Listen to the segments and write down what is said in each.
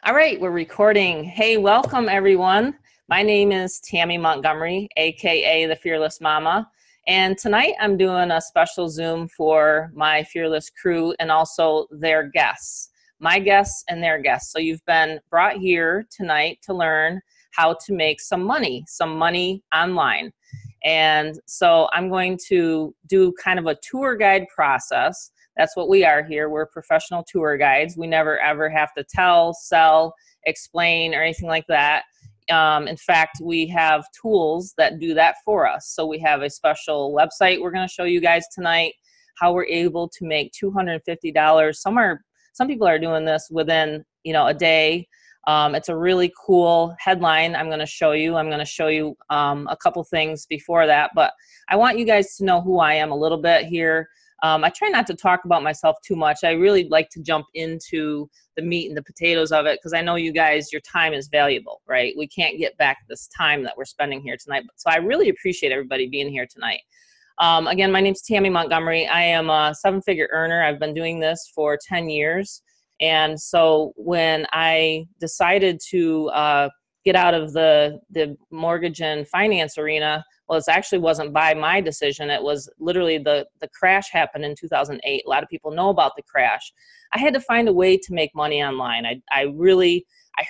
All right, we're recording. Hey, welcome everyone. My name is Tammy Montgomery, aka the Fearless Momma. And tonight I'm doing a special Zoom for my Fearless crew and also their guests, my guests and their guests. So you've been brought here tonight to learn how to make some money online. And so I'm going to do kind of a tour guide process. That's what we are here. We're professional tour guides. We never ever have to tell, sell, explain, or anything like that. In fact, we have tools that do that for us. So we have a special website we're going to show you guys tonight, how we're able to make $250. Some people are doing this within, a day. It's a really cool headline I'm going to show you. I'm going to show you a couple things before that, but I want you guys to know who I am a little bit here. I try not to talk about myself too much. I really like to jump into the meat and the potatoes of it because I know you guys, your time is valuable, right? We can't get back this time that we're spending here tonight. So I really appreciate everybody being here tonight. Again, my name's Tammy Montgomery. I am a seven-figure earner. I've been doing this for 10 years. And so when I decided to get out of the mortgage and finance arena, well, it actually wasn't by my decision. It was literally the crash happened in 2008. A lot of people know about the crash. I had to find a way to make money online. I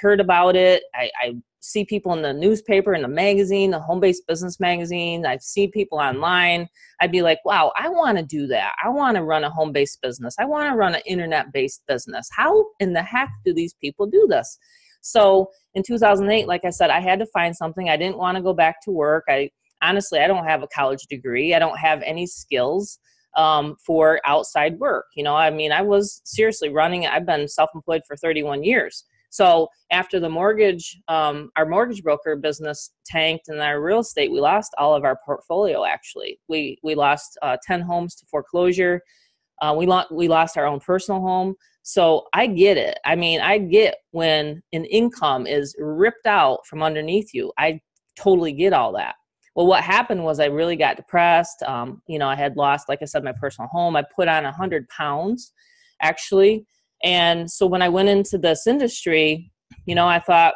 heard about it. I see people in the newspaper, in the magazine, the home-based business magazine. I've seen people online. I'd be like, wow, I want to do that. I want to run a home-based business. I want to run an internet-based business. How in the heck do these people do this? So in 2008, like I said, I had to find something. I didn't want to go back to work. Honestly, I don't have a college degree. I don't have any skills for outside work. I was seriously running. I've been self-employed for 31 years. So after the mortgage, our mortgage broker business tanked and our real estate, we lost all of our portfolio, actually. We lost 10 homes to foreclosure. We lost our own personal home. So I get it. I get when an income is ripped out from underneath you. I totally get all that. Well, what happened was I really got depressed. I had lost, like I said, my personal home. I put on 100 pounds, actually. And so when I went into this industry, I thought,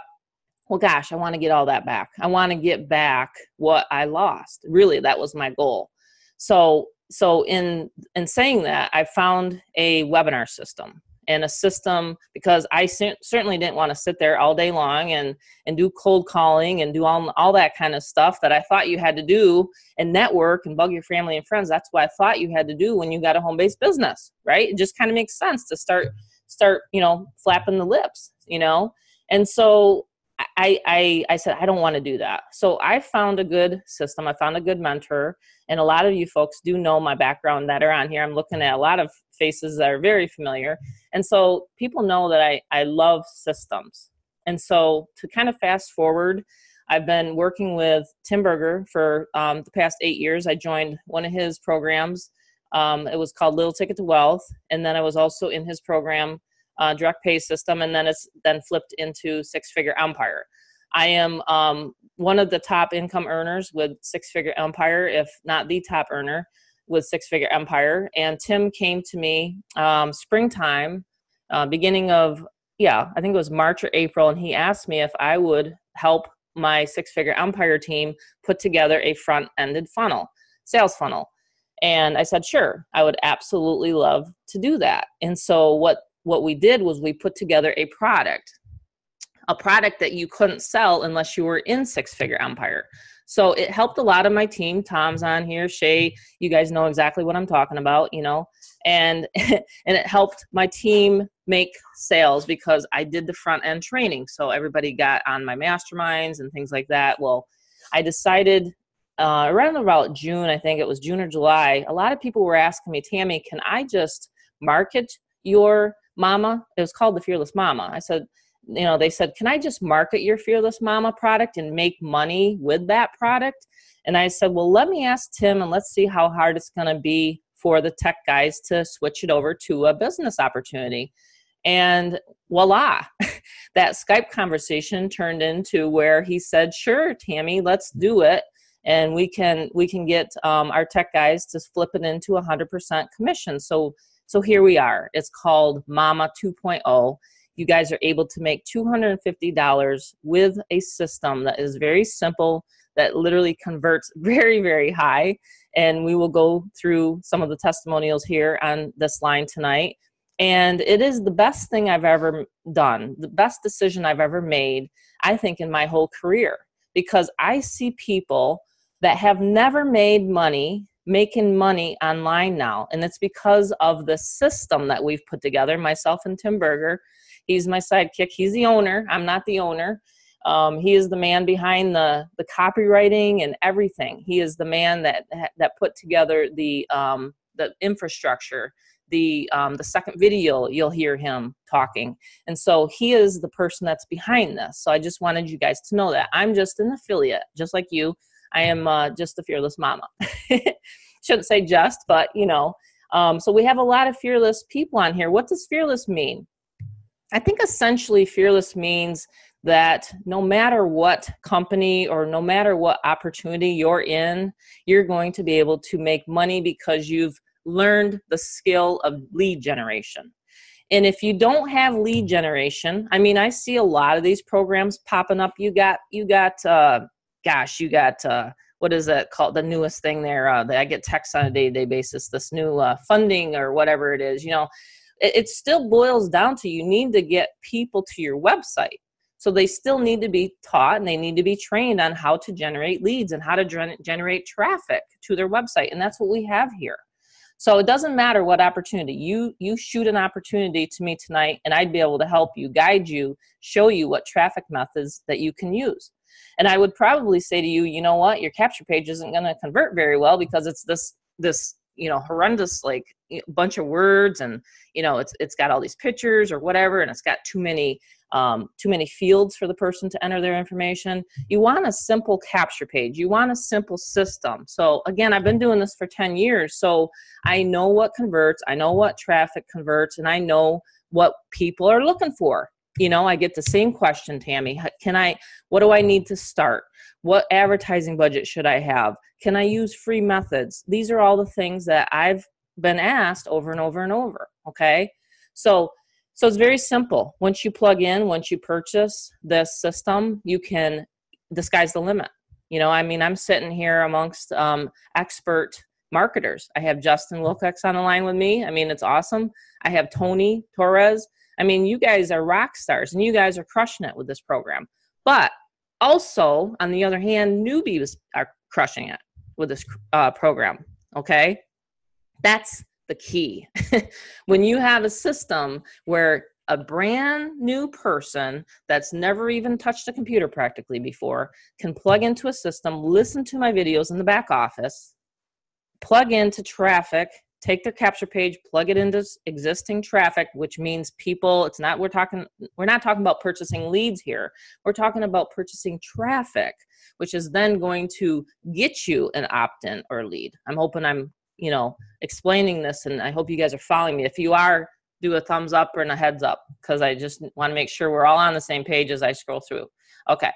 well, gosh, I want to get all that back. I want to get back what I lost. Really, that was my goal. So in saying that, I found a webinar system. And a system, because I certainly didn't want to sit there all day long and do cold calling and do all that kind of stuff that I thought you had to do and network and bug your family and friends. That's what I thought you had to do when you got a home-based business, right? It just kind of makes sense to start flapping the lips, And so I said, I don't want to do that. So I found a good system. I found a good mentor. And a lot of you folks do know my background that are on here. I'm looking at a lot of faces that are very familiar. And so people know that I love systems. And so to kind of fast forward, I've been working with Tim Berger for the past 8 years. I joined one of his programs. It was called Little Ticket to Wealth. And then I was also in his program, direct pay system, and then it's then flipped into Six-Figure Empire. I am one of the top income earners with Six-Figure Empire, if not the top earner with Six-Figure Empire. And Tim came to me springtime, beginning of, I think it was March or April, and he asked me if I would help my Six-Figure Empire team put together a front-ended funnel, sales funnel. And I said, sure, I would absolutely love to do that. And so what we did was we put together a product that you couldn't sell unless you were in Six-Figure Empire. So it helped a lot of my team. Tom's on here, Shay, you guys know exactly what I'm talking about, and it helped my team make sales because I did the front end training. So everybody got on my masterminds and things like that. Well, I decided around about June, I think it was June or July, a lot of people were asking me, Tammy, can I just market your Momma? It was called the Fearless Momma. I said, they said, can I just market your Fearless Momma product and make money with that product? And I said, well, let me ask Tim and let's see how hard it's going to be for the tech guys to switch it over to a business opportunity. And voila, that Skype conversation turned into where he said, sure, Tammy, let's do it. And we can get our tech guys to flip it into 100% commission. So here we are. It's called Momma 2.0. you guys are able to make $250 with a system that is very simple, that literally converts very, very high. And we will go through some of the testimonials here on this line tonight. And it is the best thing I've ever done, the best decision I've ever made, I think, in my whole career, because I see people that have never made money making money online now. And it's because of the system that we've put together, myself and Tim Berger. He's my sidekick. He's the owner. I'm not the owner. He is the man behind the copywriting and everything. He is the man that put together the infrastructure. The second video, you'll hear him talking. And so he is the person that's behind this. So I just wanted you guys to know that. I'm just an affiliate, just like you. I am just the Fearless Mama. Shouldn't say just, but you know. So we have a lot of fearless people on here. What does fearless mean? I think essentially fearless means that no matter what company or no matter what opportunity you're in, you're going to be able to make money because you've learned the skill of lead generation. And if you don't have lead generation, I mean, I see a lot of these programs popping up. You got what is it called? The newest thing there that I get texts on a day-to-day basis, this new funding or whatever it is, you know, it still boils down to you need to get people to your website. So they still need to be taught and they need to be trained on how to generate leads and how to generate traffic to their website. And that's what we have here. So it doesn't matter what opportunity. You shoot an opportunity to me tonight and I'd be able to help you, guide you, show you what traffic methods that you can use. And I would probably say to you, you know what, your capture page isn't going to convert very well because it's this you know, horrendous, like bunch of words, and you know, it's got all these pictures or whatever, and it's got too many fields for the person to enter their information. You want a simple capture page. You want a simple system. So again, I've been doing this for 10 years, so I know what converts, I know what traffic converts, and I know what people are looking for. You know, I get the same question, Tammy. What do I need to start? What advertising budget should I have? Can I use free methods? These are all the things that I've been asked over and over and over, okay? So it's very simple. Once you plug in, once you purchase this system, the sky's the limit. You know, I mean, I'm sitting here amongst expert marketers. I have Justin Wilcox on the line with me. I mean, it's awesome. I have Tony Torres. I mean, you guys are rock stars and you guys are crushing it with this program. But also, on the other hand, newbies are crushing it with this program, okay? That's the key. When you have a system where a brand new person that's never even touched a computer practically before can plug into a system, listen to my videos in the back office, plug into traffic, take their capture page, plug it into existing traffic, which means people, we're not talking about purchasing leads here. We're talking about purchasing traffic, which is then going to get you an opt-in or lead. I'm hoping I'm, you know, explaining this, and I hope you guys are following me. If you are, do a thumbs up or a heads up, because I just want to make sure we're all on the same page as I scroll through. Okay.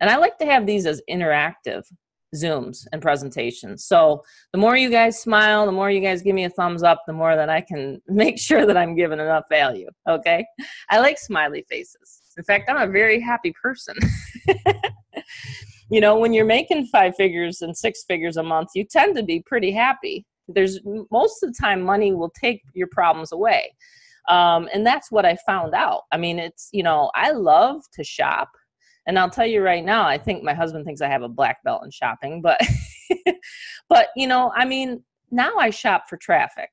And I like to have these as interactive Zooms and presentations. So the more you guys smile, the more you guys give me a thumbs up, the more that I can make sure that I'm giving enough value. Okay. I like smiley faces. In fact, I'm a very happy person. You know, when you're making 5 figures and 6 figures a month, you tend to be pretty happy. Most of the time money will take your problems away. And that's what I found out. I mean, it's, you know, I love to shop. And I'll tell you right now, I think my husband thinks I have a black belt in shopping, but, but, you know, I mean, now I shop for traffic.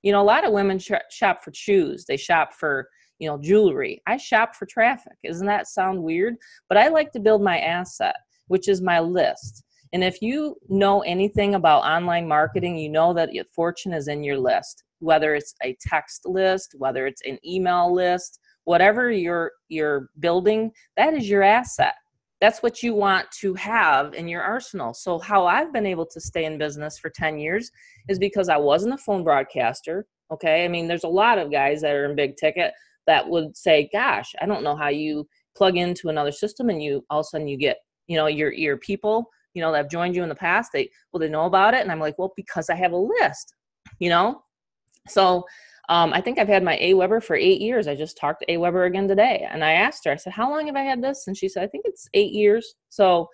You know, a lot of women shop for shoes. They shop for, you know, jewelry. I shop for traffic. Doesn't that sound weird? But I like to build my asset, which is my list. And if you know anything about online marketing, you know that your fortune is in your list, whether it's a text list, whether it's an email list, whatever you're building, that is your asset. That's what you want to have in your arsenal. So how I've been able to stay in business for 10 years is because I wasn't a phone broadcaster. Okay. I mean, there's a lot of guys that are in big ticket that would say, gosh, I don't know how you plug into another system and you all of a sudden you get, you know, your people, you know, that have joined you in the past, they know about it. And I'm like, well, because I have a list, you know? So I think I've had my Aweber for 8 years. I just talked to Aweber again today, and I asked her, I said, how long have I had this? And she said, I think it's 8 years. So,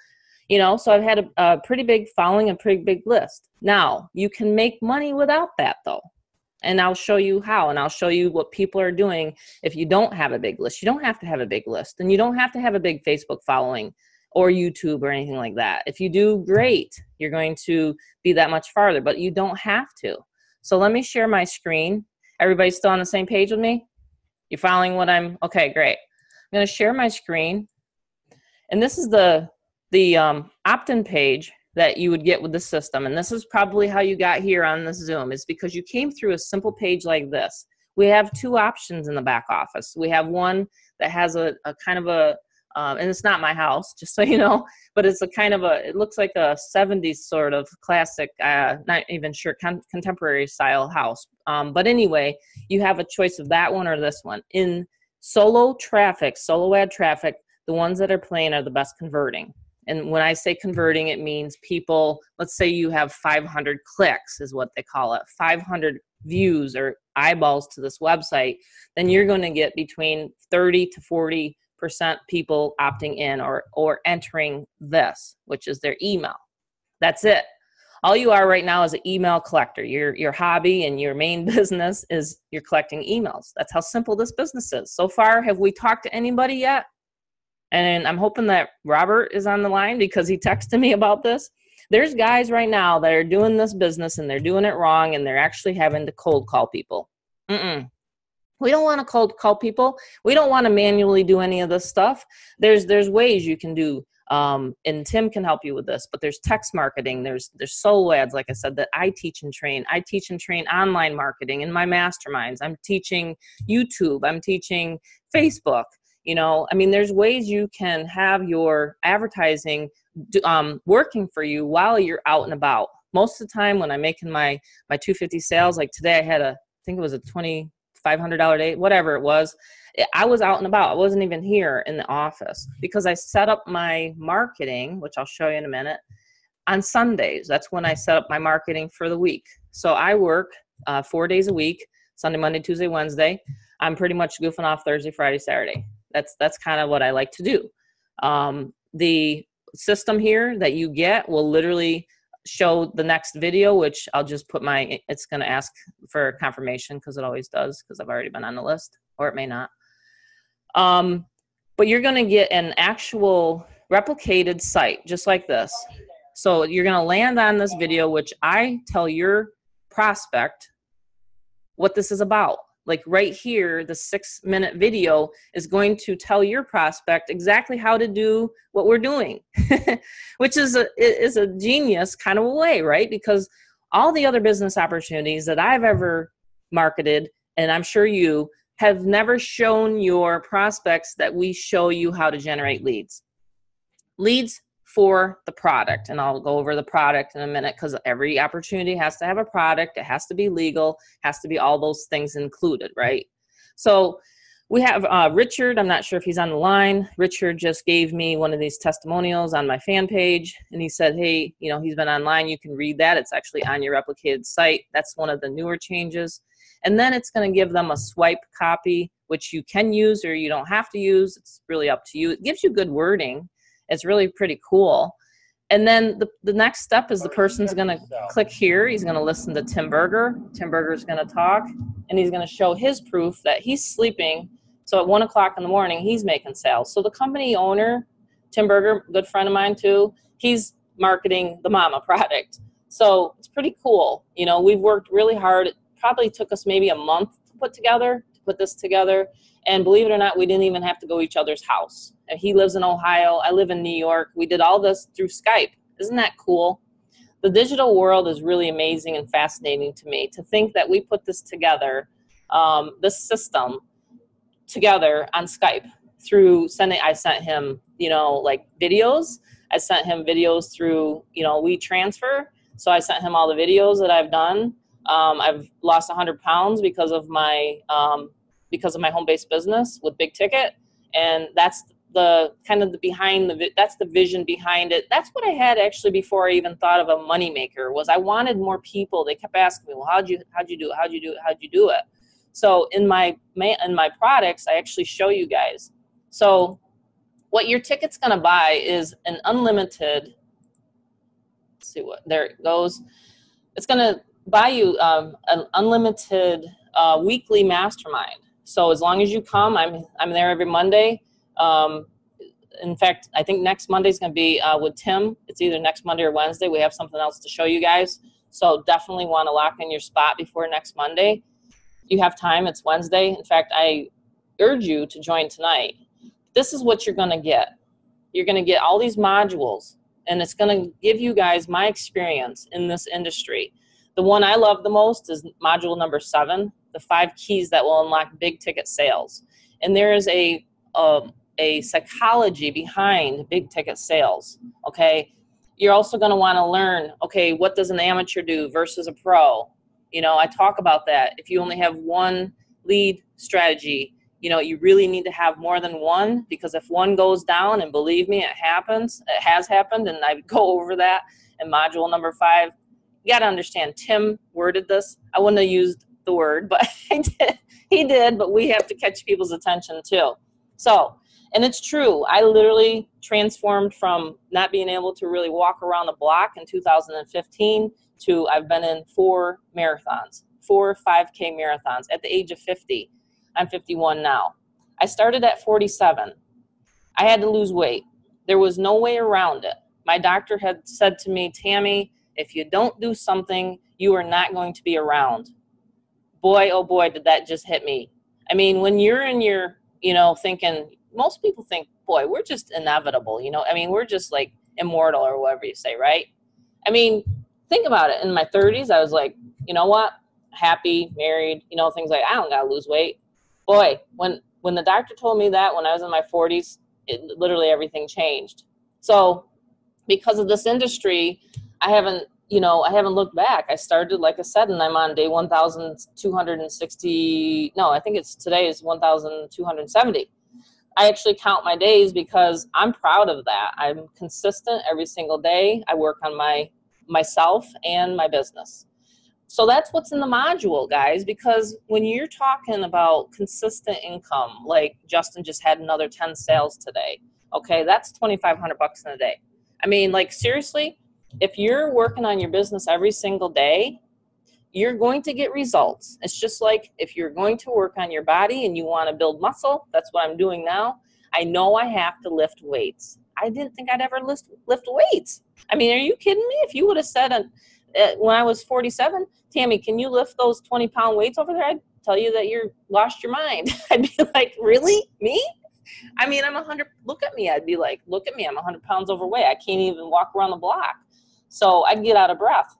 you know, so I've had a pretty big following, a pretty big list. Now, you can make money without that though. And I'll show you how, and I'll show you what people are doing if you don't have a big list. You don't have to have a big list, and you don't have to have a big Facebook following or YouTube or anything like that. If you do, great. You're going to be that much farther, but you don't have to. So let me share my screen. Everybody still on the same page with me? You following what I'm, okay, great. I'm gonna share my screen. And this is the opt-in page that you would get with the system. And this is probably how you got here on this Zoom, is because you came through a simple page like this. We have two options in the back office. We have one that has a kind of a, and it's not my house, just so you know, but it's a kind of a, it looks like a 70s sort of classic, not even sure, contemporary style house. But anyway, you have a choice of that one or this one. In solo traffic, solo ad traffic, the ones that are playing are the best converting. And when I say converting, it means people, let's say you have 500 clicks is what they call it, 500 views or eyeballs to this website, then you're going to get between 30 to 40% people opting in or entering this, which is their email. That's it. All you are right now is an email collector. Your hobby and your main business is you're collecting emails. That's how simple this business is. So far, have we talked to anybody yet? And I'm hoping that Robert is on the line because he texted me about this. There's guys right now that are doing this business and they're doing it wrong and they're actually having to cold call people. We don't want to cold call people. We don't want to manually do any of this stuff. There's ways you can do, and Tim can help you with this, but there's text marketing, there's solo ads, like I said, that I teach and train. I teach and train online marketing in my masterminds. I'm teaching YouTube. I'm teaching Facebook. You know, I mean, there's ways you can have your advertising working for you while you're out and about. Most of the time when I'm making my 250 sales, like today I had I think it was a $2,500 day, whatever it was. I was out and about. I wasn't even here in the office because I set up my marketing, which I'll show you in a minute, on Sundays. That's when I set up my marketing for the week. So I work 4 days a week, Sunday, Monday, Tuesday, Wednesday. I'm pretty much goofing off Thursday, Friday, Saturday. That's kind of what I like to do. The system here that you get will literally show the next video, which I'll just put it's going to ask for confirmation because it always does because I've already been on the list, or it may not. But you're going to get an actual replicated site just like this. So you're going to land on this video, which I tell your prospect what this is about. Like right here, the 6-minute video is going to tell your prospect exactly how to do what we're doing, which is a genius kind of a way, right? Because all the other business opportunities that I've ever marketed, and I'm sure you have never shown your prospects that we show you how to generate leads. Leads for the product, and I'll go over the product in a minute because every opportunity has to have a product, it has to be legal, has to be all those things included, right? So we have Richard. I'm not sure if he's on the line. Richard just gave me one of these testimonials on my fan page, and he said, hey, you know, he's been online, you can read that. It's actually on your replicated site. That's one of the newer changes. And then it's going to give them a swipe copy, which you can use or you don't have to use. It's really up to you. It gives you good wording. It's really pretty cool. And then the next step is the person's going to click here. He's going to listen to Tim Berger. Tim Berger's going to talk, and he's going to show his proof that he's sleeping. So at 1 o'clock in the morning, he's making sales. So the company owner, Tim Berger, good friend of mine too, he's marketing the Mama product. So it's pretty cool. You know, we've worked really hard. It probably took us maybe a month to put this together. And believe it or not, we didn't even have to go to each other's house. He lives in Ohio. I live in New York. We did all this through Skype. Isn't that cool? The digital world is really amazing and fascinating to me. To think that we put this together, this system together on Skype through sending, I sent him, you know, like videos. I sent him videos through, you know, WeTransfer. So I sent him all the videos that I've done. I've lost 100 pounds because of my home-based business with big ticket. And that's the kind of that's the vision behind it. That's what I had actually before I even thought of a money maker. Was I wanted more people. They kept asking me, well, how'd you do it? How'd you do it? So in my products, I actually show you guys. So what your ticket's going to buy is an unlimited, let's see what, there it goes. It's going to buy you an unlimited weekly mastermind. So as long as you come, I'm there every Monday. In fact, I think next Monday is going to be with Tim. It's either next Monday or Wednesday. We have something else to show you guys. So definitely want to lock in your spot before next Monday. You have time. It's Wednesday. In fact, I urge you to join tonight. This is what you're going to get. You're going to get all these modules, and it's going to give you guys my experience in this industry. The one I love the most is module number 7, the 5 keys that will unlock big ticket sales. And there is a psychology behind big ticket sales, okay? You're also going to want to learn, okay, what does an amateur do versus a pro? You know, I talk about that. If you only have one lead strategy, you know, you really need to have more than one, because if one goes down, and believe me, it happens, it has happened, and I go over that in module number 5. You got to understand, Tim worded this. I wouldn't have used the word, but he did, but we have to catch people's attention too. So, and it's true. I literally transformed from not being able to really walk around the block in 2015 to I've been in 4 marathons, 4 5K marathons at the age of 50. I'm 51 now. I started at 47. I had to lose weight. There was no way around it. My doctor had said to me, Tammy, if you don't do something, you are not going to be around. Boy, oh boy, did that just hit me. I mean, when you're in your, you know, thinking, most people think, boy, we're just inevitable, you know, I mean, we're just like immortal or whatever you say, right? I mean, think about it. In my 30s, I was like, you know what? Happy, married, you know, things like, I don't gotta lose weight. Boy, when the doctor told me that when I was in my 40s, literally everything changed. So because of this industry, I haven't looked back. I started, like I said, and I'm on day 1,260. No, I think today is 1,270. I actually count my days because I'm proud of that. I'm consistent every single day. I work on myself and my business. So that's what's in the module, guys, because when you're talking about consistent income, like Justin just had another 10 sales today, okay, that's $2,500 in a day. I mean, like, seriously, if you're working on your business every single day, you're going to get results. It's just like if you're going to work on your body and you want to build muscle, that's what I'm doing now. I know I have to lift weights. I didn't think I'd ever lift weights. I mean, are you kidding me? If you would have said when I was 47, Tammy, can you lift those 20-pound weights over there? I'd tell you that you're lost your mind. I'd be like, really? Me? I mean, I'm 100. Look at me. I'd be like, look at me. I'm 100 pounds overweight. I can't even walk around the block. So I'd get out of breath.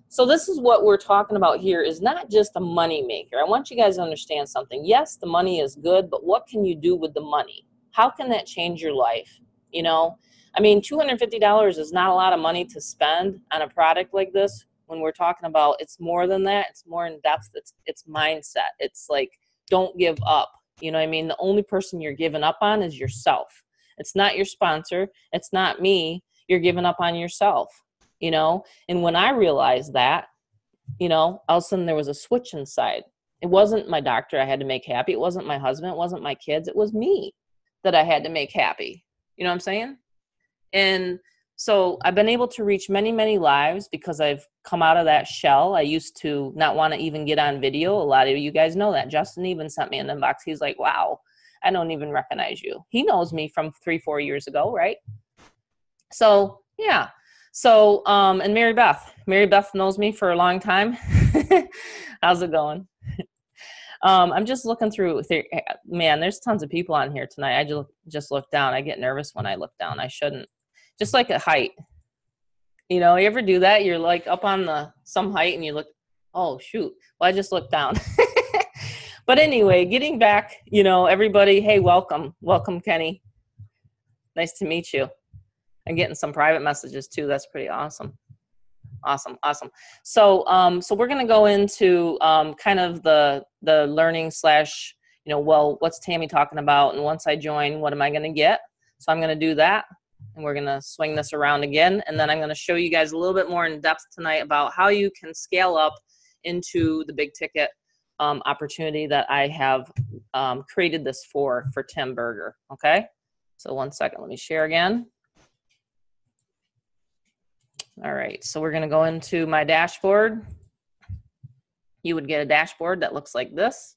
So this is what we're talking about here, is not just a money maker. I want you guys to understand something. Yes, the money is good, but what can you do with the money? How can that change your life? You know, I mean, $250 is not a lot of money to spend on a product like this. When we're talking about, it's more than that. It's more in depth. It's mindset. It's like, don't give up. You know what I mean? The only person you're giving up on is yourself. It's not your sponsor. It's not me. You're giving up on yourself, you know? And when I realized that, you know, all of a sudden there was a switch inside. It wasn't my doctor I had to make happy. It wasn't my husband. It wasn't my kids. It was me that I had to make happy. You know what I'm saying? And so I've been able to reach many, many lives because I've come out of that shell. I used to not want to even get on video. A lot of you guys know that. Justin even sent me an inbox. He's like, wow, I don't even recognize you. He knows me from 3-4 years ago, right? So, yeah. So, and Mary Beth knows me for a long time. How's it going? I'm just looking through, man, there's tons of people on here tonight. I just look down. I get nervous when I look down. I shouldn't. Just like a height. You know, you ever do that? You're like up on some height and you look, oh, shoot. Well, I just looked down. But anyway, getting back, you know, everybody, hey, welcome. Welcome, Kenny. Nice to meet you. I'm getting some private messages too. That's pretty awesome. Awesome. So, so we're going to go into kind of the learning / you know, well, what's Tammy talking about? And once I join, what am I going to get? So I'm going to do that. And we're going to swing this around again. And then I'm going to show you guys a little bit more in depth tonight about how you can scale up into the big ticket opportunity that I have created this for Tim Berger. Okay, so 1 second, let me share again. All right, so we're gonna go into my dashboard. You would get a dashboard that looks like this,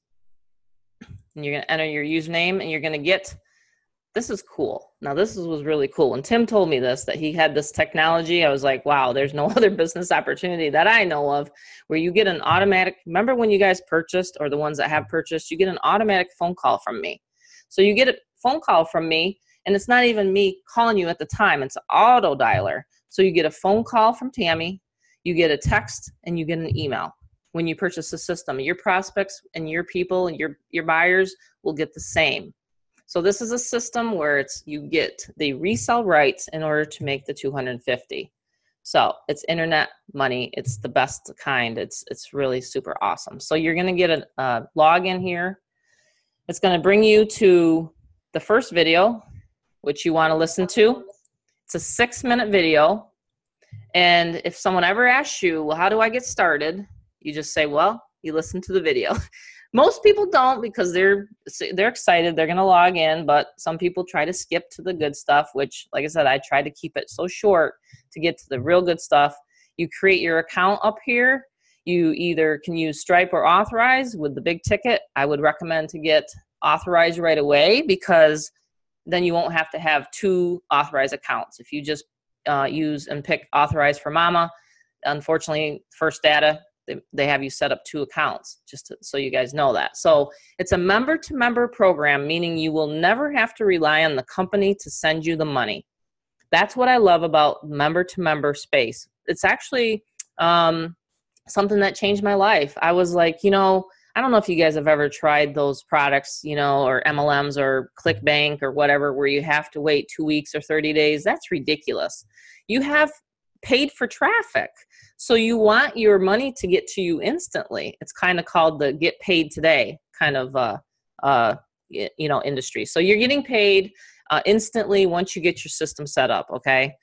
and you're gonna enter your username, and you're gonna get, this is cool. Now this was really cool. When Tim told me this, that he had this technology, I was like, wow, there's no other business opportunity that I know of where you get an automatic, remember when you guys purchased, or the ones that have purchased, you get an automatic phone call from me. So you get a phone call from me, and it's not even me calling you at the time, it's an auto dialer. So you get a phone call from Tammy, you get a text, and you get an email. When you purchase the system, your prospects and your people and your buyers will get the same. So this is a system where you get the resell rights in order to make the 250. So it's internet money. It's the best kind. It's really super awesome. So you're going to get a login here. It's going to bring you to the first video, which you want to listen to. It's a 6-minute video. And if someone ever asks you, well, how do I get started? You just say, well, you listen to the video. Most people don't, because they're excited. They're going to log in, but some people try to skip to the good stuff, which, like I said, I try to keep it so short to get to the real good stuff. You create your account up here. You either can use Stripe or Authorize with the big ticket. I would recommend to get Authorize right away, because then you won't have to have 2 authorized accounts. If you just use and pick Authorize for Mama, unfortunately, First Data, they have you set up 2 accounts, just so you guys know that. So it's a member-to-member program, meaning you will never have to rely on the company to send you the money. That's what I love about member-to-member space. It's actually something that changed my life. I was like, I don't know if you guys have ever tried those products, or MLMs or ClickBank or whatever, where you have to wait 2 weeks or 30 days. That's ridiculous. You have paid for traffic. So you want your money to get to you instantly. It's kind of called the get paid today kind of industry. So you're getting paid instantly once you get your system set up, okay?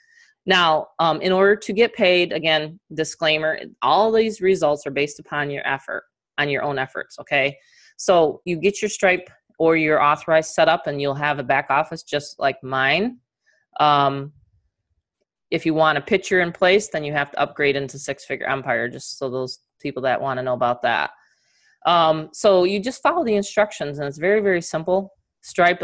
Now, in order to get paid, again, disclaimer, all these results are based upon your effort, on your own efforts, okay? So you get your Stripe or your Authorized set up, and you'll have a back office just like mine. If you want a picture in place, then you have to upgrade into Six-Figure Empire, just so those people that want to know about that. So you just follow the instructions, and it's very, very simple. Stripe,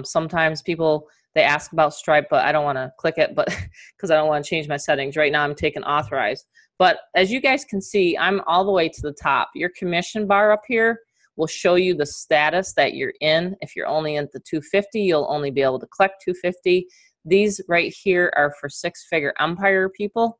sometimes people, they ask about Stripe, but I don't want to click it, but because I don't want to change my settings. Right now I'm taking Authorized. But as you guys can see, I'm all the way to the top. Your commission bar up here will show you the status that you're in. If you're only at the 250, you'll only be able to collect 250. These right here are for Six-Figure Empire people.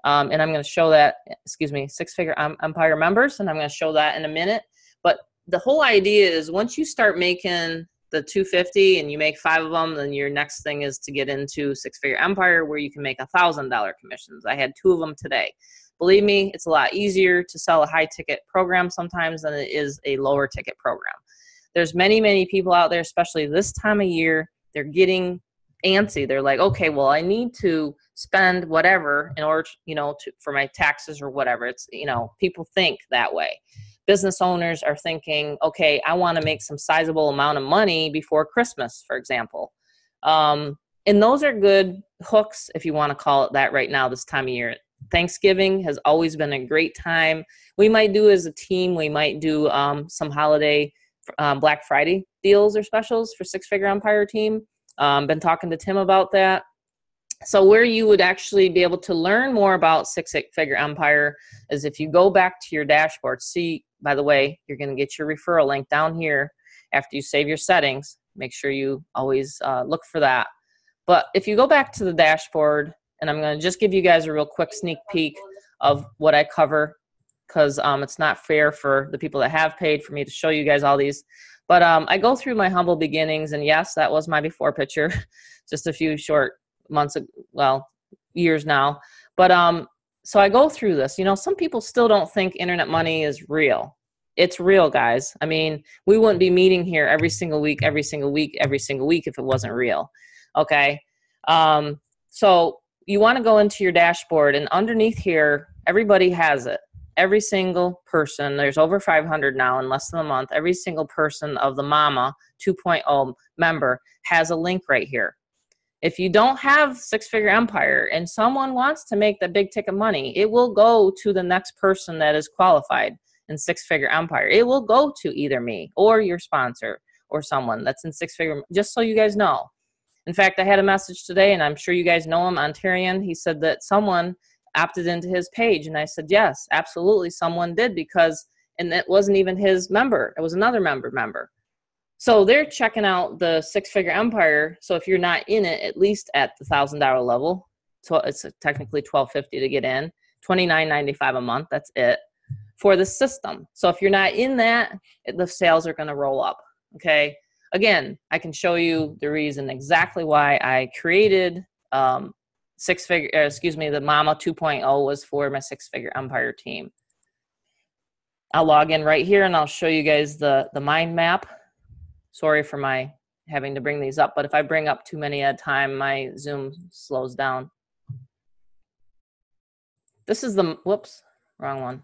And I'm going to show that, Six-Figure Empire members, and I'm going to show that in a minute. But the whole idea is once you start making the 250 and you make 5 of them, then your next thing is to get into Six-Figure Empire, where you can make $1,000 commissions. I had 2 of them today. Believe me, it's a lot easier to sell a high-ticket program sometimes than it is a lower-ticket program. There's many, many people out there, especially this time of year, they're getting antsy. They're like, okay, well, I need to spend whatever in order to, for my taxes or whatever. It's, people think that way. Business owners are thinking, okay, I want to make some sizable amount of money before Christmas, for example. And those are good hooks, if you want to call it that, right now, this time of year. Thanksgiving has always been a great time. We might do as a team, we might do some holiday Black Friday deals or specials for Six-Figure Empire team. Been talking to Tim about that. So where you would actually be able to learn more about Six-Figure Empire is if you go back to your dashboard. See, by the way, you're going to get your referral link down here after you save your settings. Make sure you always look for that. But if you go back to the dashboard, and I'm going to just give you guys a real quick sneak peek of what I cover, because it's not fair for the people that have paid for me to show you guys all these. But I go through my humble beginnings, and yes, that was my before picture, just a few short months, years now. But so I go through this. Some people still don't think internet money is real. It's real, guys. I mean, we wouldn't be meeting here every single week if it wasn't real. Okay. So you want to go into your dashboard, and underneath here, everybody has it. every single person, there's over 500 now in less than a month, every single person of the Mama 2.0 member has a link right here. If you don't have six-figure empire and someone wants to make the big ticket money, it will go to the next person that is qualified in six-figure empire. It will go to either me or your sponsor or someone that's in six-figure, just so you guys know. In fact, I had a message today, and I'm sure you guys know him, Ontarian. He said that someone opted into his page, and I said, yes, absolutely, someone did, because, and it wasn't even his member. It was another member. So they're checking out the six-figure empire. So if you're not in it, at least at the $1,000 level, so it's technically $1,250 to get in, $29.95 a month. That's it for the system. So if you're not in that, the sales are going to roll up. Okay. Again, I can show you the reason exactly why I created the Mama 2.0 was for my six-figure empire team. I'll log in right here and I'll show you guys the mind map. Sorry for my having to bring these up, but if I bring up too many at a time, my Zoom slows down. This is the, whoops, wrong one.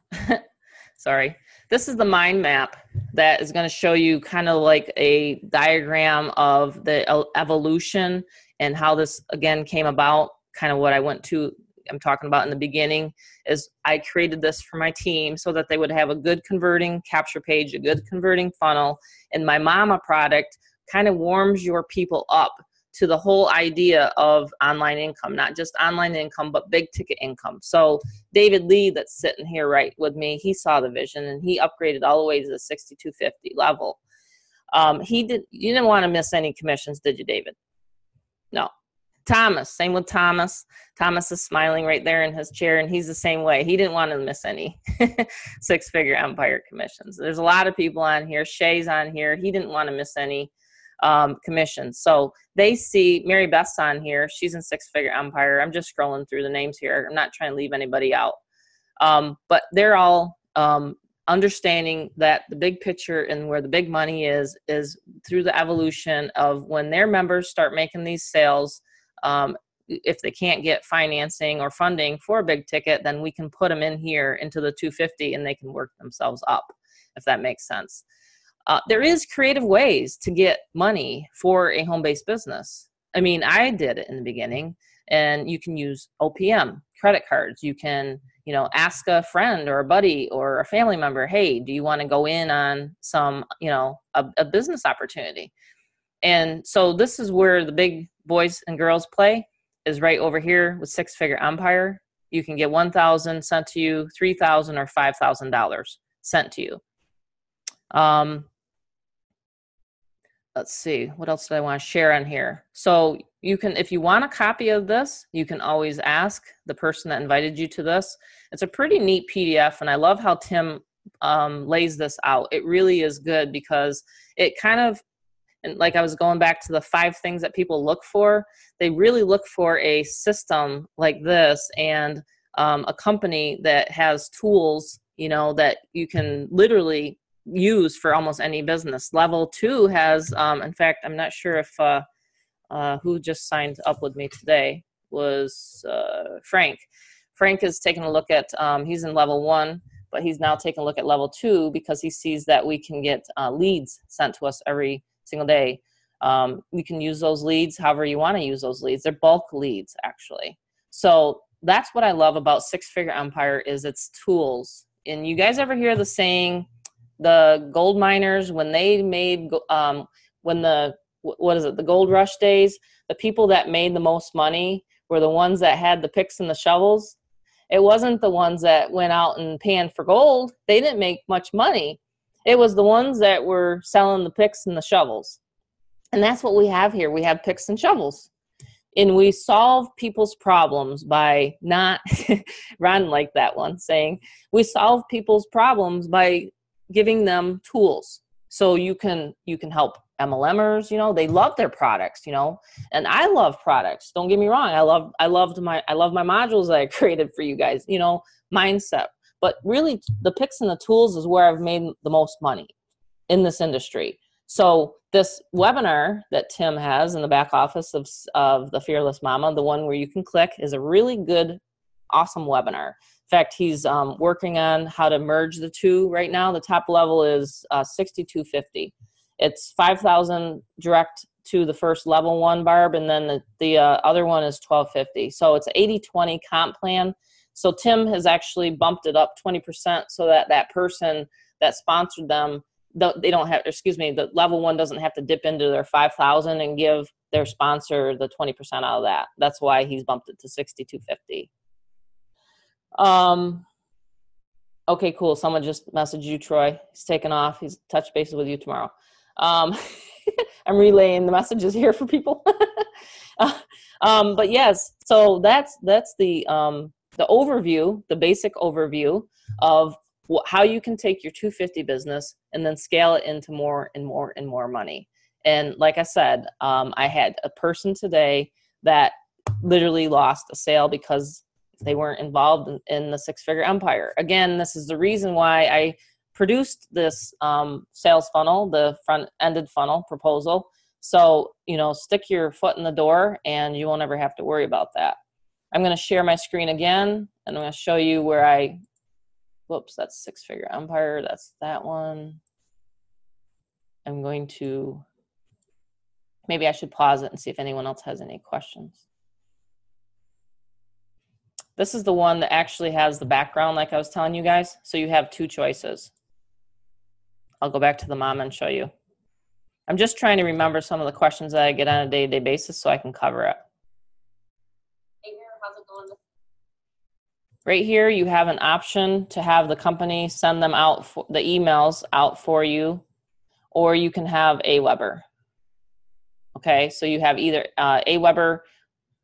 Sorry. This is the mind map that is going to show you kind of like a diagram of the evolution and how this, again, came about. Kind of what I'm talking about in the beginning is I created this for my team so that they would have a good converting capture page, a good converting funnel. And my Mama product kind of warms your people up to the whole idea of online income, not just online income, but big ticket income. So David Lee, that's sitting here right with me, he saw the vision and he upgraded all the way to the 6250 level. You didn't want to miss any commissions, did you, David? No. Thomas, same with Thomas. Thomas is smiling right there in his chair, and he's the same way. He didn't want to miss any six-figure empire commissions. There's a lot of people on here. Shay's on here. He didn't want to miss any commissions. So they see Mary Beth's on here. She's in six-figure empire. I'm just scrolling through the names here. I'm not trying to leave anybody out. But they're all understanding that the big picture and where the big money is through the evolution of when their members start making these sales. If they can't get financing or funding for a big ticket, then we can put them in here into the 250 and they can work themselves up, if that makes sense. There is creative ways to get money for a home-based business. I mean, I did it in the beginning, and you can use OPM, credit cards. You can, ask a friend or a buddy or a family member, hey, do you want to go in on some, a business opportunity? And so this is where the big boys and girls play, is right over here with six-figure empire. You can get $1,000 sent to you, $3,000 or $5,000 sent to you. Let's see, what else do I want to share on here? So you can, if you want a copy of this, you can always ask the person that invited you to this. It's a pretty neat PDF, and I love how Tim lays this out. It really is good because it kind of, and like I was going back to the 5 things that people look for, they really look for a system like this and a company that has tools, that you can literally use for almost any business. Level 2 has, in fact, I'm not sure if who just signed up with me today was Frank. Frank is taking a look at, he's in level 1, but he's now taking a look at level 2 because he sees that we can get leads sent to us every single day. We can use those leads however you want to use those leads. They're bulk leads, actually. So that's what I love about Six-Figure Empire is its tools. And you guys ever hear the saying, the gold miners, when they made, the gold rush days, the people that made the most money were the ones that had the picks and the shovels. It wasn't the ones that went out and panned for gold. They didn't make much money. It was the ones that were selling the picks and the shovels. And that's what we have here. We have picks and shovels. And we solve people's problems by not, Ron like that one, saying, we solve people's problems by giving them tools. So you can help MLMers, they love their products, and I love products. Don't get me wrong. I love my modules that I created for you guys, mindset. But really, the picks and the tools is where I've made the most money in this industry. So this webinar that Tim has in the back office of the Fearless Mama, the one where you can click, is a really good, awesome webinar. fact, he's working on how to merge the two right now. The top level is $6,250. It's $5,000 direct to the first level one, Barb, and then the other one is $1,250. So it's an 80-20 comp plan. So Tim has actually bumped it up 20% so that that person that sponsored them, they don't have, excuse me, the level one doesn't have to dip into their 5,000 and give their sponsor the 20% out of that. That's why he's bumped it to $6,250. Okay, cool. Someone just messaged you, Troy. He's taking off. He's touch bases with you tomorrow. I'm relaying the messages here for people. But yes, so that's the overview, the basic overview of how you can take your 250 business and then scale it into more and more and more money. And like I said, I had a person today that literally lost a sale because they weren't involved in the six-figure empire. Again, this is the reason why I produced this sales funnel, the front-ended funnel proposal. So, you know, stick your foot in the door and you won't ever have to worry about that. I'm going to share my screen again, and I'm going to show you where whoops, that's six-figure empire. That's that one. I'm going to, maybe I should pause it and see if anyone else has any questions. This is the one that actually has the background like I was telling you guys. So you have two choices. I'll go back to the mom and show you. I'm just trying to remember some of the questions that I get on a day-to-day basis so I can cover it. Hey, how's it going? Right here, you have an option to have the company send them out, the emails out for you, or you can have Aweber. Okay, so you have either Aweber,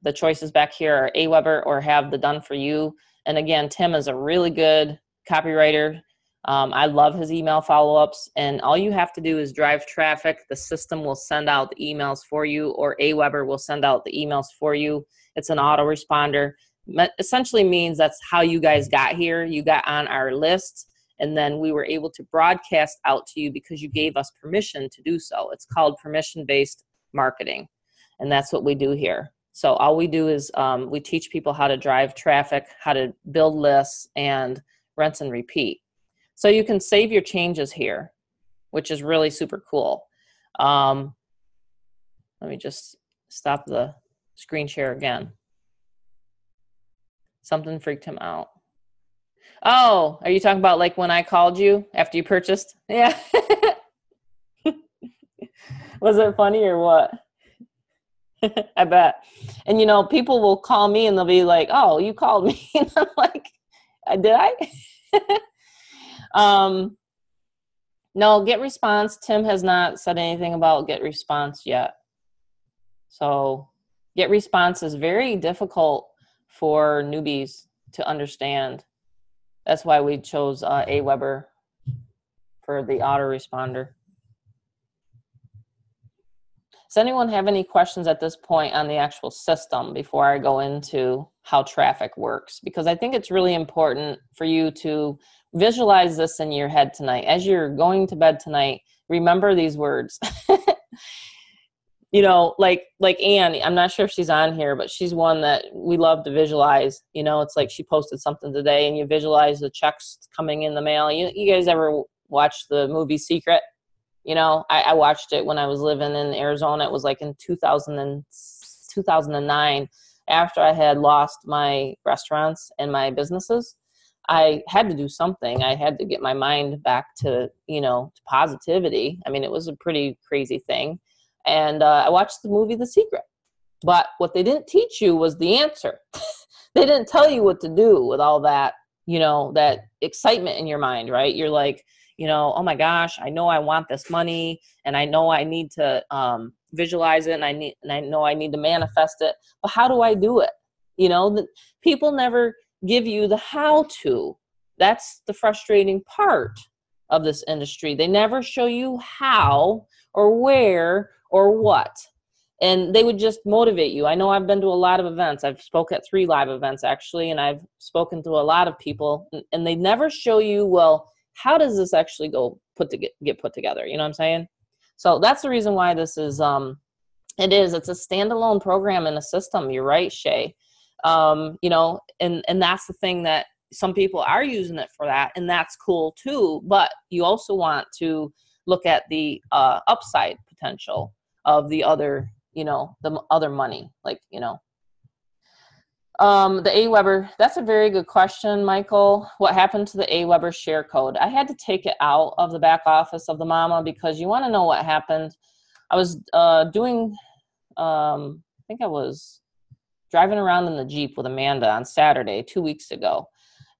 the choices back here are Aweber or have the done for you. And again, Tim is a really good copywriter. I love his email follow-ups, and all you have to do is drive traffic. The system will send out the emails for you, or Aweber will send out the emails for you. It's an autoresponder. Essentially means that's how you guys got here. You got on our list, and then we were able to broadcast out to you because you gave us permission to do so. It's called permission-based marketing, and that's what we do here. So all we do is we teach people how to drive traffic, how to build lists, and rinse and repeat. So you can save your changes here, which is really super cool. Let me just stop the screen share again. Something freaked him out. Oh, are you talking about like when I called you after you purchased? Yeah. Was it funny or what? I bet. And you know, people will call me and they'll be like, oh, you called me. And I'm like, did I? No, get response. Tim has not said anything about get response yet. So get response is very difficult for newbies to understand. That's why we chose Aweber for the autoresponder. Does anyone have any questions at this point on the actual system before I go into how traffic works? Because I think it's really important for you to visualize this in your head tonight. As you're going to bed tonight, remember these words. You know, like Ann, I'm not sure if she's on here, but she's one that we love to visualize. You know, it's like she posted something today and you visualize the checks coming in the mail. You guys ever watch the movie Secret? You know, I watched it when I was living in Arizona. It was like in 2009, after I had lost my restaurants and my businesses. I had to do something. I had to get my mind back to, you know, to positivity. I mean, it was a pretty crazy thing. And I watched the movie The Secret. But what they didn't teach you was the answer. They didn't tell you what to do with all that, you know, that excitement in your mind, right? You're like, you know, oh my gosh, I know I want this money, and I know I need to visualize it, and I know I need to manifest it. But how do I do it? You know, people never give you the how to. That's the frustrating part of this industry. They never show you how or where or what. And they would just motivate you. I know I've been to a lot of events. I've spoke at 3 live events actually, and I've spoken to a lot of people, and they never show you, well, how does this actually get put together? You know what I'm saying? So that's the reason why this is, it's a standalone program in a system. You're right, Shay. You know, and that's the thing that some people are using it for that, and that's cool too. But you also want to look at the upside potential of the other, the other money, like, the Aweber, that's a very good question, Michael. What happened to the Aweber share code? I had to take it out of the back office of the Mama because you want to know what happened. I was doing, I think I was driving around in the Jeep with Amanda on Saturday, 2 weeks ago.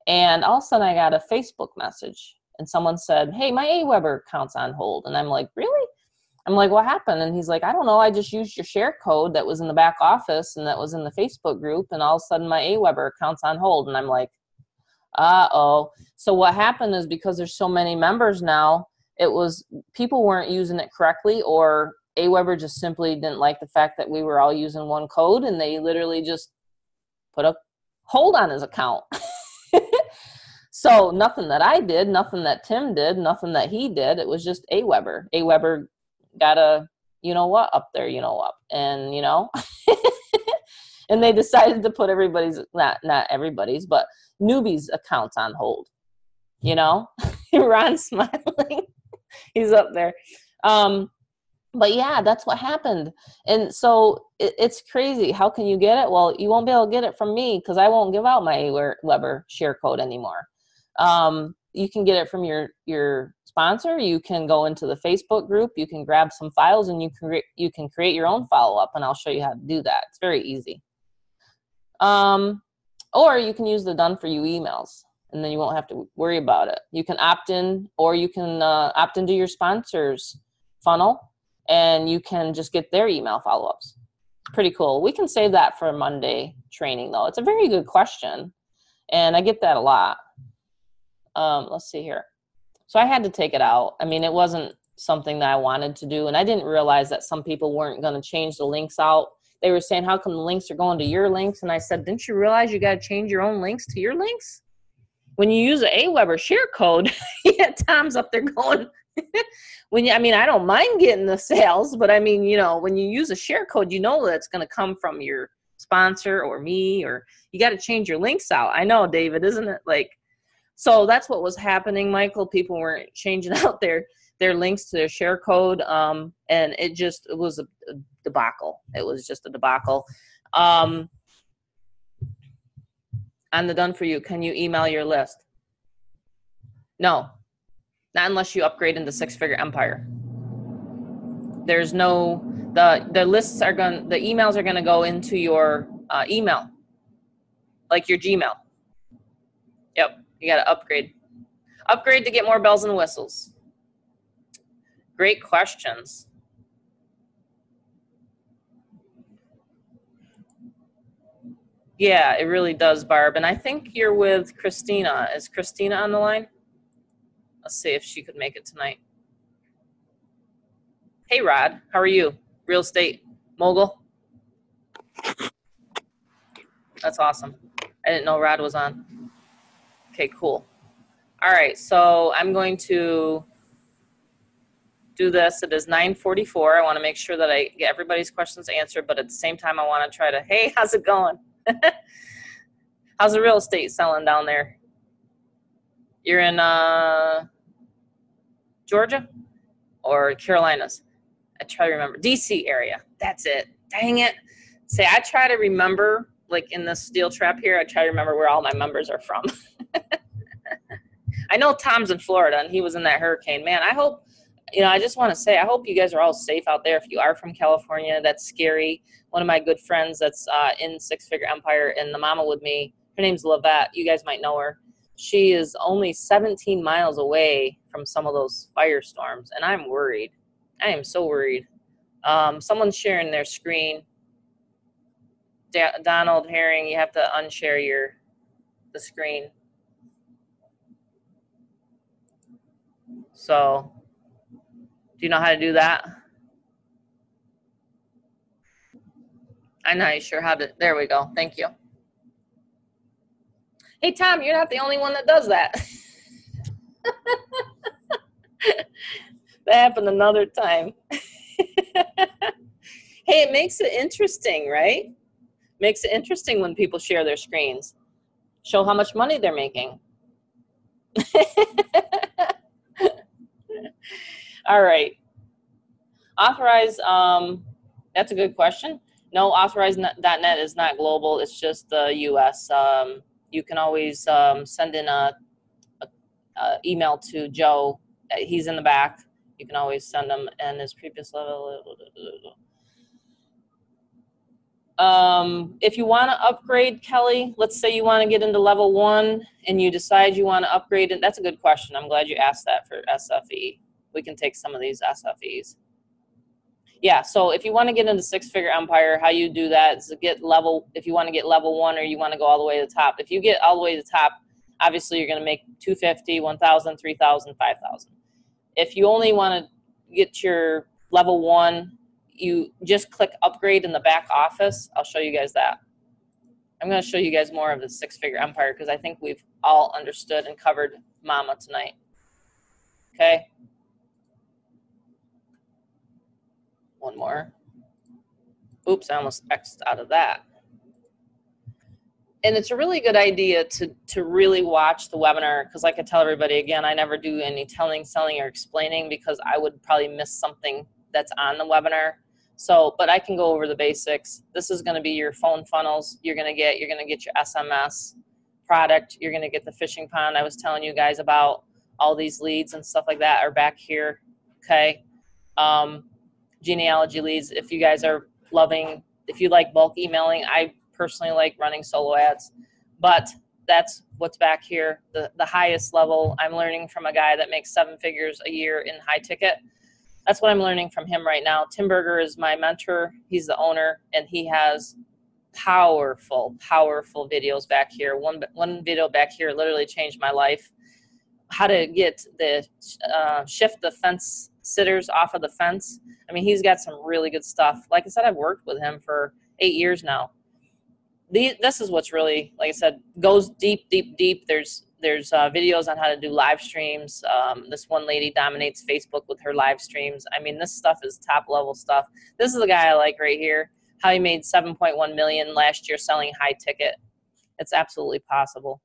And all of a sudden I got a Facebook message and someone said, hey, my Aweber account's on hold. And I'm like, really? I'm like, what happened? And he's like, I don't know. I just used your share code that was in the back office and that was in the Facebook group. And all of a sudden my Aweber account's on hold. And I'm like, uh-oh. So what happened is because there's so many members now, it was people weren't using it correctly, or Aweber just simply didn't like the fact that we were all using one code, and they literally just put a hold on his account. So nothing that I did, nothing that Tim did, nothing that he did. It was just Aweber. Aweber got a, up there, up. And, and they decided to put everybody's, not everybody's, but newbies' accounts on hold. Ron's smiling. He's up there. But yeah, that's what happened. And so it's crazy. How can you get it? Well, you won't be able to get it from me because I won't give out my Aweber share code anymore. You can get it from your sponsor. You can go into the Facebook group. You can grab some files and you can create your own follow-up, and I'll show you how to do that. It's very easy. Or you can use the done for you emails, and then you won't have to worry about it. You can opt in, or you can opt into your sponsor's funnel, and you can just get their email follow-ups. Pretty cool. We can save that for a Monday training, though. It's a very good question, and I get that a lot. Let's see here. So I had to take it out. I mean, it wasn't something that I wanted to do, and I didn't realize that some people weren't going to change the links out. They were saying, how come the links are going to your links? And I said, didn't you realize you got to change your own links to your links? When you use an Aweber share code, yeah, Tom's up there going, I don't mind getting the sales, but I mean, when you use a share code, that it's going to come from your sponsor or me, or you got to change your links out. I know, David, isn't it? So that's what was happening, Michael. People weren't changing out their links to their share code. And it was a debacle. It was just a debacle. On the done for you, can you email your list? No, not unless you upgrade into six-figure empire. There's no, the lists are the emails are going to go into your email, like your Gmail. Yep, you got to upgrade. Upgrade to get more bells and whistles. Great questions. Yeah, it really does, Barb. And I think you're with Christina. Is Christina on the line? Let's see if she could make it tonight. Hey, Rod. How are you? Real estate mogul? That's awesome. I didn't know Rod was on. Okay, cool. All right, so I'm going to do this. It is 9:44. I want to make sure that I get everybody's questions answered, but at the same time, I want to try to, hey, how's it going? How's the real estate selling down there? You're in Georgia or Carolinas? I try to remember. DC area. That's it. Dang it. Say, I try to remember, like in this steel trap here, I try to remember where all my members are from. I know Tom's in Florida and he was in that hurricane. Man, I hope, I just want to say, I hope you guys are all safe out there. If you are from California, that's scary. One of my good friends that's in Six Figure Empire and the mama with me, her name's Lavette. You guys might know her. She is only 17 miles away from some of those firestorms, and I'm worried. I am so worried. Someone's sharing their screen. Donald Herring, you have to unshare the screen. So, do you know how to do that? I'm not sure how to. There we go. Thank you. Hey, Tom, you're not the only one that does that. That happened another time. Hey, it makes it interesting, right? Makes it interesting when people share their screens. Show how much money they're making. All right. Authorized, that's a good question. No, authorized.net is not global. It's just the US. You can always send in a email to Joe. He's in the back. You can always send him and his previous level. If you want to upgrade, Kelly, let's say you want to get into level 1 and you decide you want to upgrade it. That's a good question. I'm glad you asked that for SFE. We can take some of these SFEs. Yeah, so if you want to get into six-figure empire, how you do that is to get level, if you want to get level 1 or you want to go all the way to the top. If you get all the way to the top, obviously you're going to make 250, 1,000, 3,000, 5,000. If you only want to get your level 1, you just click upgrade in the back office. I'll show you guys that. I'm going to show you guys more of the six-figure empire because I think we've all understood and covered Mama tonight. Okay. One more. Oops, I almost X'd out of that. And it's a really good idea to really watch the webinar because like I tell everybody, again, I never do any telling, selling, or explaining because I would probably miss something that's on the webinar. So, but I can go over the basics. This is going to be your phone funnels. You're going to get your SMS product. You're going to get the fishing pond I was telling you guys about. All these leads and stuff like that are back here. Okay. Genealogy leads. If you guys are loving, if you like bulk emailing, I personally like running solo ads, but that's what's back here. The highest level I'm learning from a guy that makes 7 figures a year in high ticket. That's what I'm learning from him right now. Tim Berger is my mentor. He's the owner, and he has powerful, powerful videos back here. One video back here literally changed my life. How to get the shift the fence sitters off of the fence. I mean, he's got some really good stuff. Like I said, I've worked with him for 8 years now. This is what's really, like I said, goes deep, deep, deep. There's videos on how to do live streams. This one lady dominates Facebook with her live streams. I mean, this stuff is top level stuff. This is the guy I like right here. How he made 7.1 million last year selling high ticket. It's absolutely possible.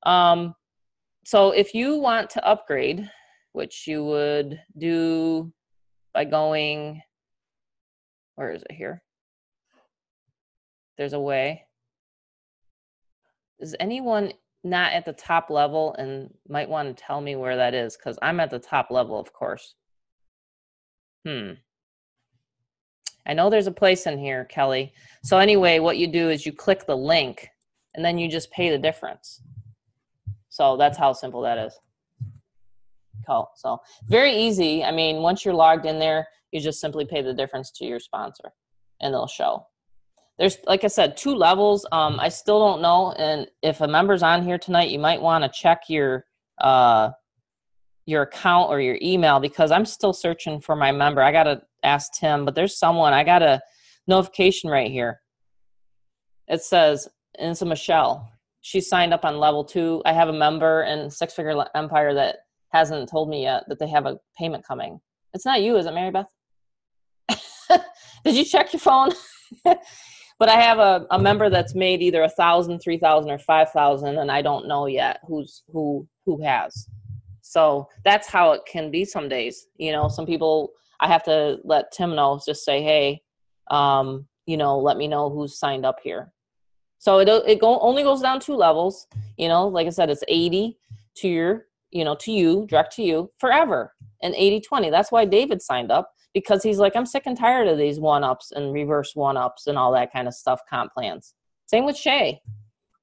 So if you want to upgrade, which you would do by going, where is it here? There's a way. Is anyone not at the top level and might want to tell me where that is? Because I'm at the top level, of course. I know there's a place in here, Kelly. So anyway, what you do is you click the link and then you just pay the difference. So that's how simple that is. Cool. So very easy. I mean, once you're logged in there, you just simply pay the difference to your sponsor and it'll show. There's, like I said, 2 levels. I still don't know. And if a member's on here tonight, you might want to check your account or your email because I'm still searching for my member. I got to ask Tim, but there's someone. I got a notification right here. It says, and it's a Michelle. She signed up on level 2. I have a member in Six Figure Empire that hasn't told me yet that they have a payment coming. It's not you, is it, Mary Beth? Did you check your phone? But I have a member that's made either 1,000, 3,000, or 5,000, and I don't know yet who has. So that's how it can be some days. You know, some people, I have to let Tim know, just say, hey, you know, let me know who's signed up here. So it only goes down 2 levels. You know, like I said, it's 80 to your, you know, to you, direct to you forever, and 80-20. That's why David signed up. Because he's like, I'm sick and tired of these 1-ups and reverse 1-ups and all that kind of stuff, comp plans. Same with Shay.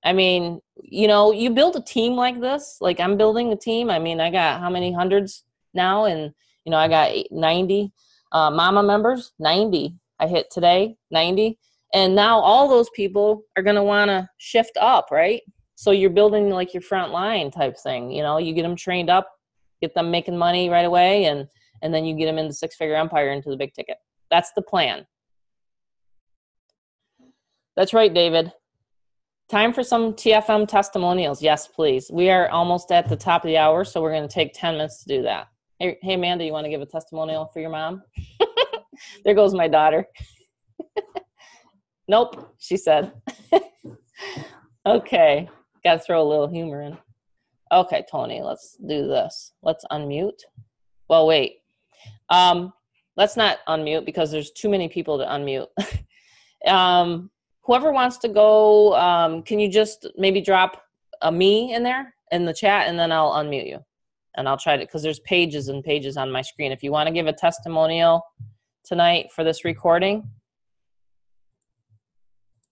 I mean, you know, you build a team like this. Like I'm building a team. I mean, I got how many hundreds now? And, you know, I got 90 Mama members, 90. I hit today, 90. And now all those people are going to want to shift up, right? So you're building like your front line type thing. You know, you get them trained up, get them making money right away, and then you get them into Six Figure Empire, into the big ticket. That's the plan. That's right, David. Time for some TFM testimonials. Yes, please. We are almost at the top of the hour, so we're going to take 10 minutes to do that. Hey, Amanda, you want to give a testimonial for your mom? There goes my daughter. Nope, she said. Okay. Got to throw a little humor in. Okay, Tony, let's do this. Let's unmute. Well, wait. Let's not unmute because there's too many people to unmute. Whoever wants to go, can you just maybe drop a me in there in the chat, and then I'll unmute you. And I'll try to, because there's pages and pages on my screen. If you want to give a testimonial tonight for this recording.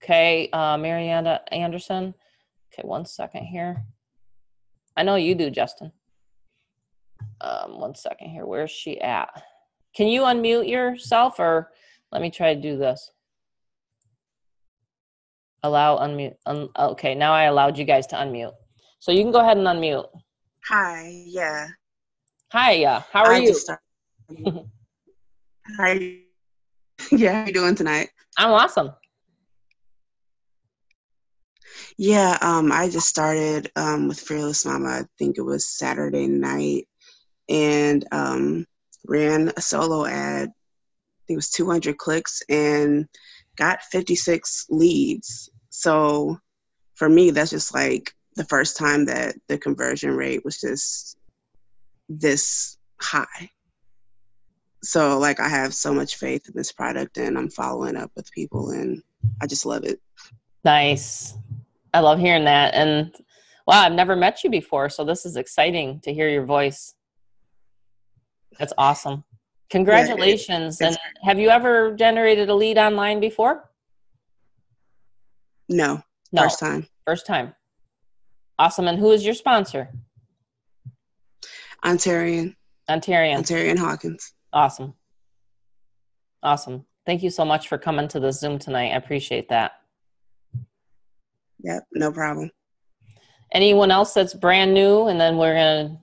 Okay, Mariana Anderson. Okay, 1 second here. I know you do, Justin. 1 second here. Where's she at? Can you unmute yourself, or let me try to do this? Allow unmute. Okay, now I allowed you guys to unmute. So you can go ahead and unmute. Hi, yeah. Hi, how are you? Hi. Yeah, how you doing tonight? I'm awesome. Yeah, I just started with Fearless Momma. I think it was Saturday night, and ran a solo ad. I think it was 200 clicks and got 56 leads. So for me, that's just like the first time that the conversion rate was just this high. So like I have so much faith in this product, and I'm following up with people, and I just love it. Nice. I love hearing that. And wow, I've never met you before, so this is exciting to hear your voice. That's awesome. Congratulations. And have you ever generated a lead online before? No. First time. First time. Awesome. And who is your sponsor? Ontarian Hawkins. Awesome. Awesome. Thank you so much for coming to the Zoom tonight. I appreciate that. Yep, no problem. Anyone else that's brand new? And then we're going to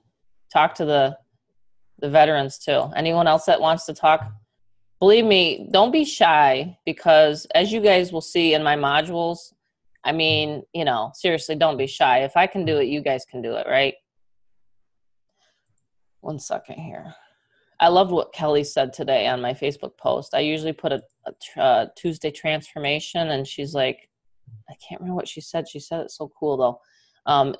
talk to the veterans too. Anyone else that wants to talk? Believe me, don't be shy, because as you guys will see in my modules, I mean, you know, seriously, don't be shy. If I can do it, you guys can do it, right? 1 second here. I loved what Kelly said today on my Facebook post. I usually put a Tuesday transformation, and she's like, I can't remember what she said. She said it so cool though.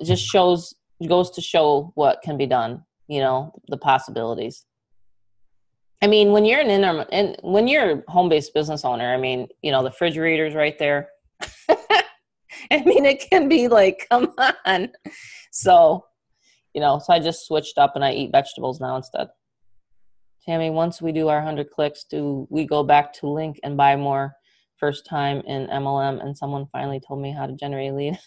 It just goes to show what can be done, you know, the possibilities. I mean, when you're when you're a home-based business owner, I mean, you know, the refrigerator's right there. I mean, it can be like, come on. So, you know, so I just switched up and I eat vegetables now instead. Tammy, once we do our 100 clicks, do we go back to link and buy more? First time in MLM, and someone finally told me how to generate a lead.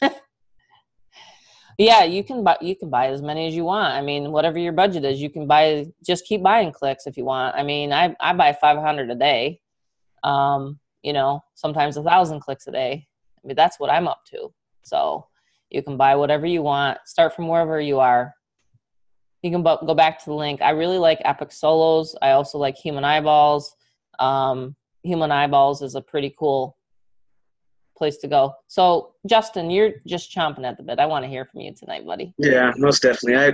Yeah, you can buy as many as you want. I mean, whatever your budget is, you can buy. Just keep buying clicks if you want. I mean, I buy 500 a day. You know, sometimes 1,000 clicks a day. I mean, that's what I'm up to. So you can buy whatever you want. Start from wherever you are. You can go back to the link. I really like Epic Solos. I also like Human Eyeballs. Human Eyeballs is a pretty cool place to go. So, Justin, you're just chomping at the bit. I want to hear from you tonight, buddy. Yeah, most definitely.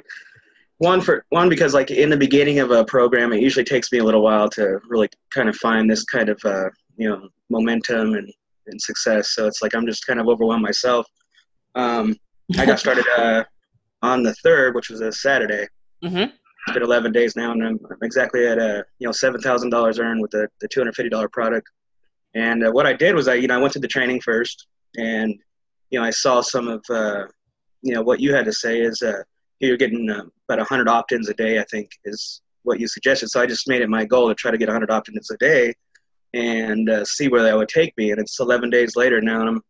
One because like in the beginning of a program, it usually takes me a little while to really kind of find this kind of you know, momentum and success. So it's like I'm just kind of overwhelmed myself. I got started on the 3rd, which was a Saturday. Mm-hmm. It's been 11 days now, and I'm exactly at you know, $7,000 earned with the $250 product. And what I did was I went to the training first, and you know, I saw some of you know, what you had to say is you're getting about 100 opt-ins a day, I think is what you suggested. So I just made it my goal to try to get 100 opt-ins a day and see where that would take me. And it's 11 days later now, and I'm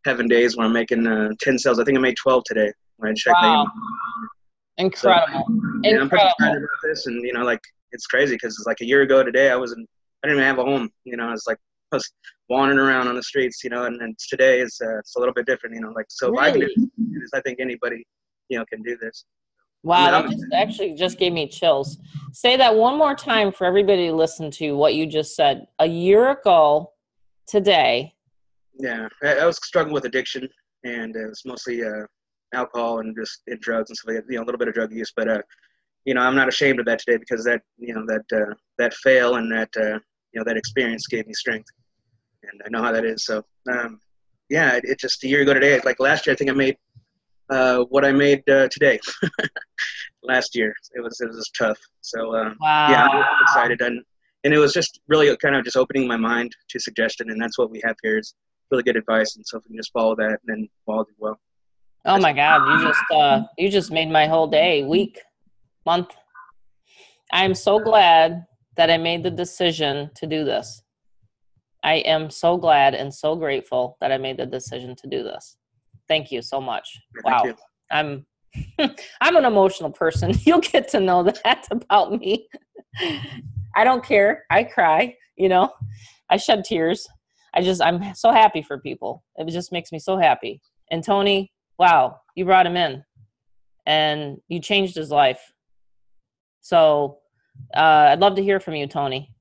having days where I'm making 10 sales. I think I made 12 today when I checked. Wow. Incredible. So, yeah, I'm pretty excited about this, and you know, like it's crazy because it's like a year ago today I didn't even have a home. You know, it's like I was wandering around on the streets. You know, and today it's a little bit different. You know, like so Really? if I can do this, I think anybody, you know, can do this. Wow, that actually just gave me chills. Say that one more time for everybody to listen to what you just said. A year ago today. Yeah, I was struggling with addiction, and it was mostly alcohol and just drugs and stuff like that, you know, a little bit of drug use. But, you know, I'm not ashamed of that today because that, you know, that fail and that, you know, that experience gave me strength, and I know how that is. So, yeah, it just a year ago today, like last year, I think I made what I made today. Last year, it was tough. So Wow. yeah, I'm excited, and it was just really kind of just opening my mind to suggestion, and that's what we have here is really good advice, and so if we can just follow that, and then all do well. Oh my God, you just made my whole day, week, month. I'm so glad that I made the decision to do this. I am so glad and so grateful that I made the decision to do this. Thank you so much. Thank Wow. you. I'm an emotional person. You'll get to know that about me. I don't care. I cry, I shed tears. I'm so happy for people. It just makes me so happy. And Tony, wow, you brought him in and you changed his life. So I'd love to hear from you, Tony.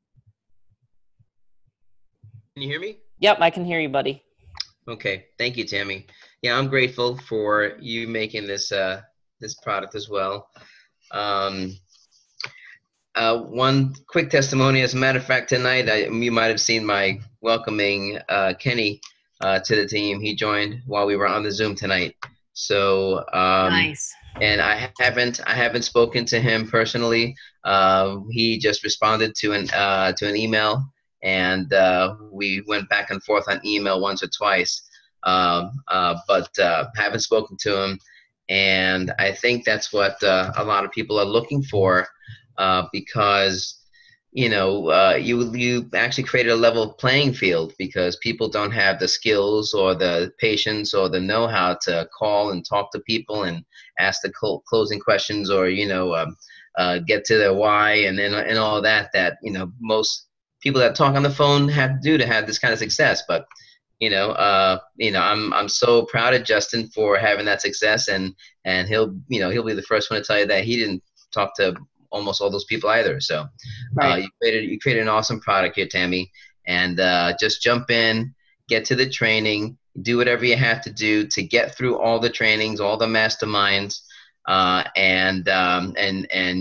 Can you hear me? Yep, I can hear you, buddy. Okay, thank you, Tammy. Yeah, I'm grateful for you making this this product as well. One quick testimony, as a matter of fact, tonight you might have seen my welcoming Kenny to the team. He joined while we were on the Zoom tonight. So Nice. And I haven't spoken to him personally. He just responded to an email, and we went back and forth on email once or twice. But haven't spoken to him, and I think that's what a lot of people are looking for, because you actually created a level playing field, because people don't have the skills or the patience or the know-how to call and talk to people and ask the closing questions, or get to their why and all that most people that talk on the phone have to do to have this kind of success. But I'm so proud of Justin for having that success, and he'll be the first one to tell you that he didn't talk to almost all those people either. So Right. you created an awesome product here, Tammy, and just jump in, get to the training, do whatever you have to do to get through all the trainings, all the masterminds, and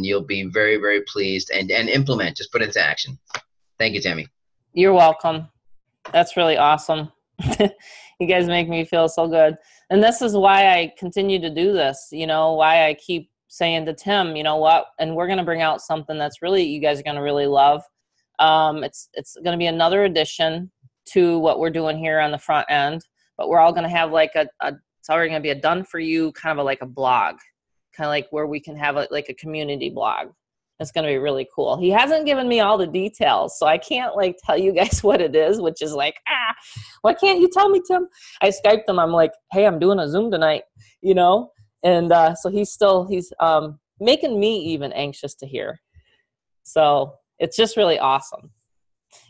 you'll be very, very pleased, and implement, just put it into action. Thank you, Tammy. You're welcome. That's really awesome. You guys make me feel so good. And this is why I continue to do this, why I keep saying to Tim, you know what, and we're going to bring out something that's really, you guys are going to really love. It's going to be another addition to what we're doing here on the front end, but we're all going to have like it's already going to be a done for you, kind of like a blog, kind of like where we can have like a community blog. It's going to be really cool. He hasn't given me all the details, so I can't like tell you guys what it is, which is like, why can't you tell me, Tim? I Skyped him. I'm like, hey, I'm doing a Zoom tonight, and so he's making me even anxious to hear. So it's just really awesome.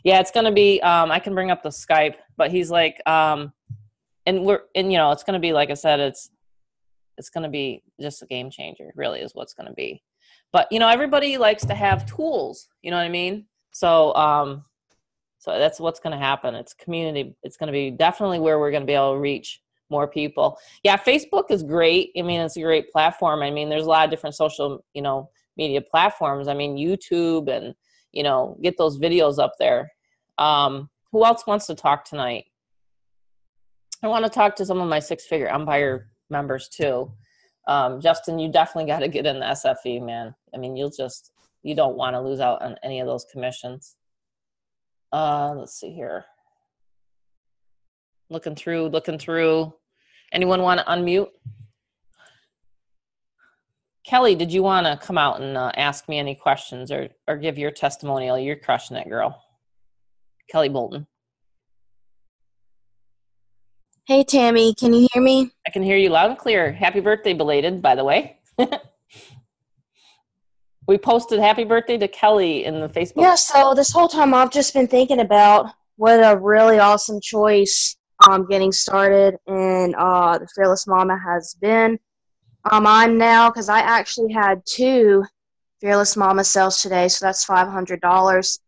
Yeah, it's going to be, I can bring up the Skype, but he's like, and it's going to be, like I said, it's going to be just a game changer, really is what's going to be. But, everybody likes to have tools, you know what I mean? So, so that's what's going to happen. It's community. It's going to be definitely where we're going to be able to reach more people. Yeah, Facebook is great. I mean, it's a great platform. I mean, there's a lot of different social, media platforms. I mean, YouTube and, get those videos up there. Who else wants to talk tonight? I want to talk to some of my six-figure Empire members too. Justin, you definitely got to get in the SFE, man. I mean, you don't want to lose out on any of those commissions. Let's see here. Looking through. Anyone want to unmute? Kelly, did you want to come out and ask me any questions or give your testimonial? You're crushing it, girl. Kelly Bolton. Hey, Tammy, can you hear me? I can hear you loud and clear. Happy birthday, belated, by the way. We posted happy birthday to Kelly in the Facebook. Yeah, so this whole time I've just been thinking about what a really awesome choice getting started in the Fearless Momma has been. I'm now, because I actually had 2 Fearless Momma sales today, so that's $500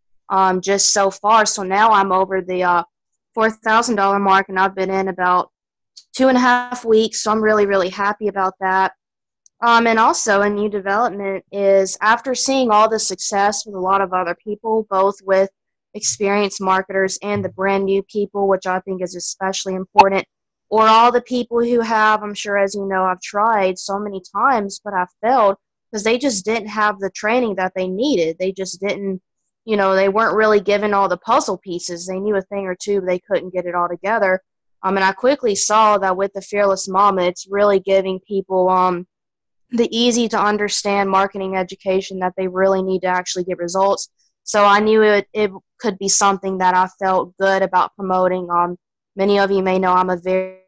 just so far. So now I'm over the $4,000 mark, and I've been in about 2.5 weeks, so I'm really, really happy about that. And also a new development is, after seeing all the success with a lot of other people, both with experienced marketers and the brand new people, which I think is especially important, or all the people who have, I'm sure, as you know, I've tried so many times, but I've failed because they just didn't have the training that they needed. They just didn't, they weren't really given all the puzzle pieces. They knew a thing or two, but they couldn't get it all together. And I quickly saw that with the Fearless Momma, it's really giving people the easy to understand marketing education that they really need to actually get results. So I knew it could be something that I felt good about promoting. Many of you may know I'm a very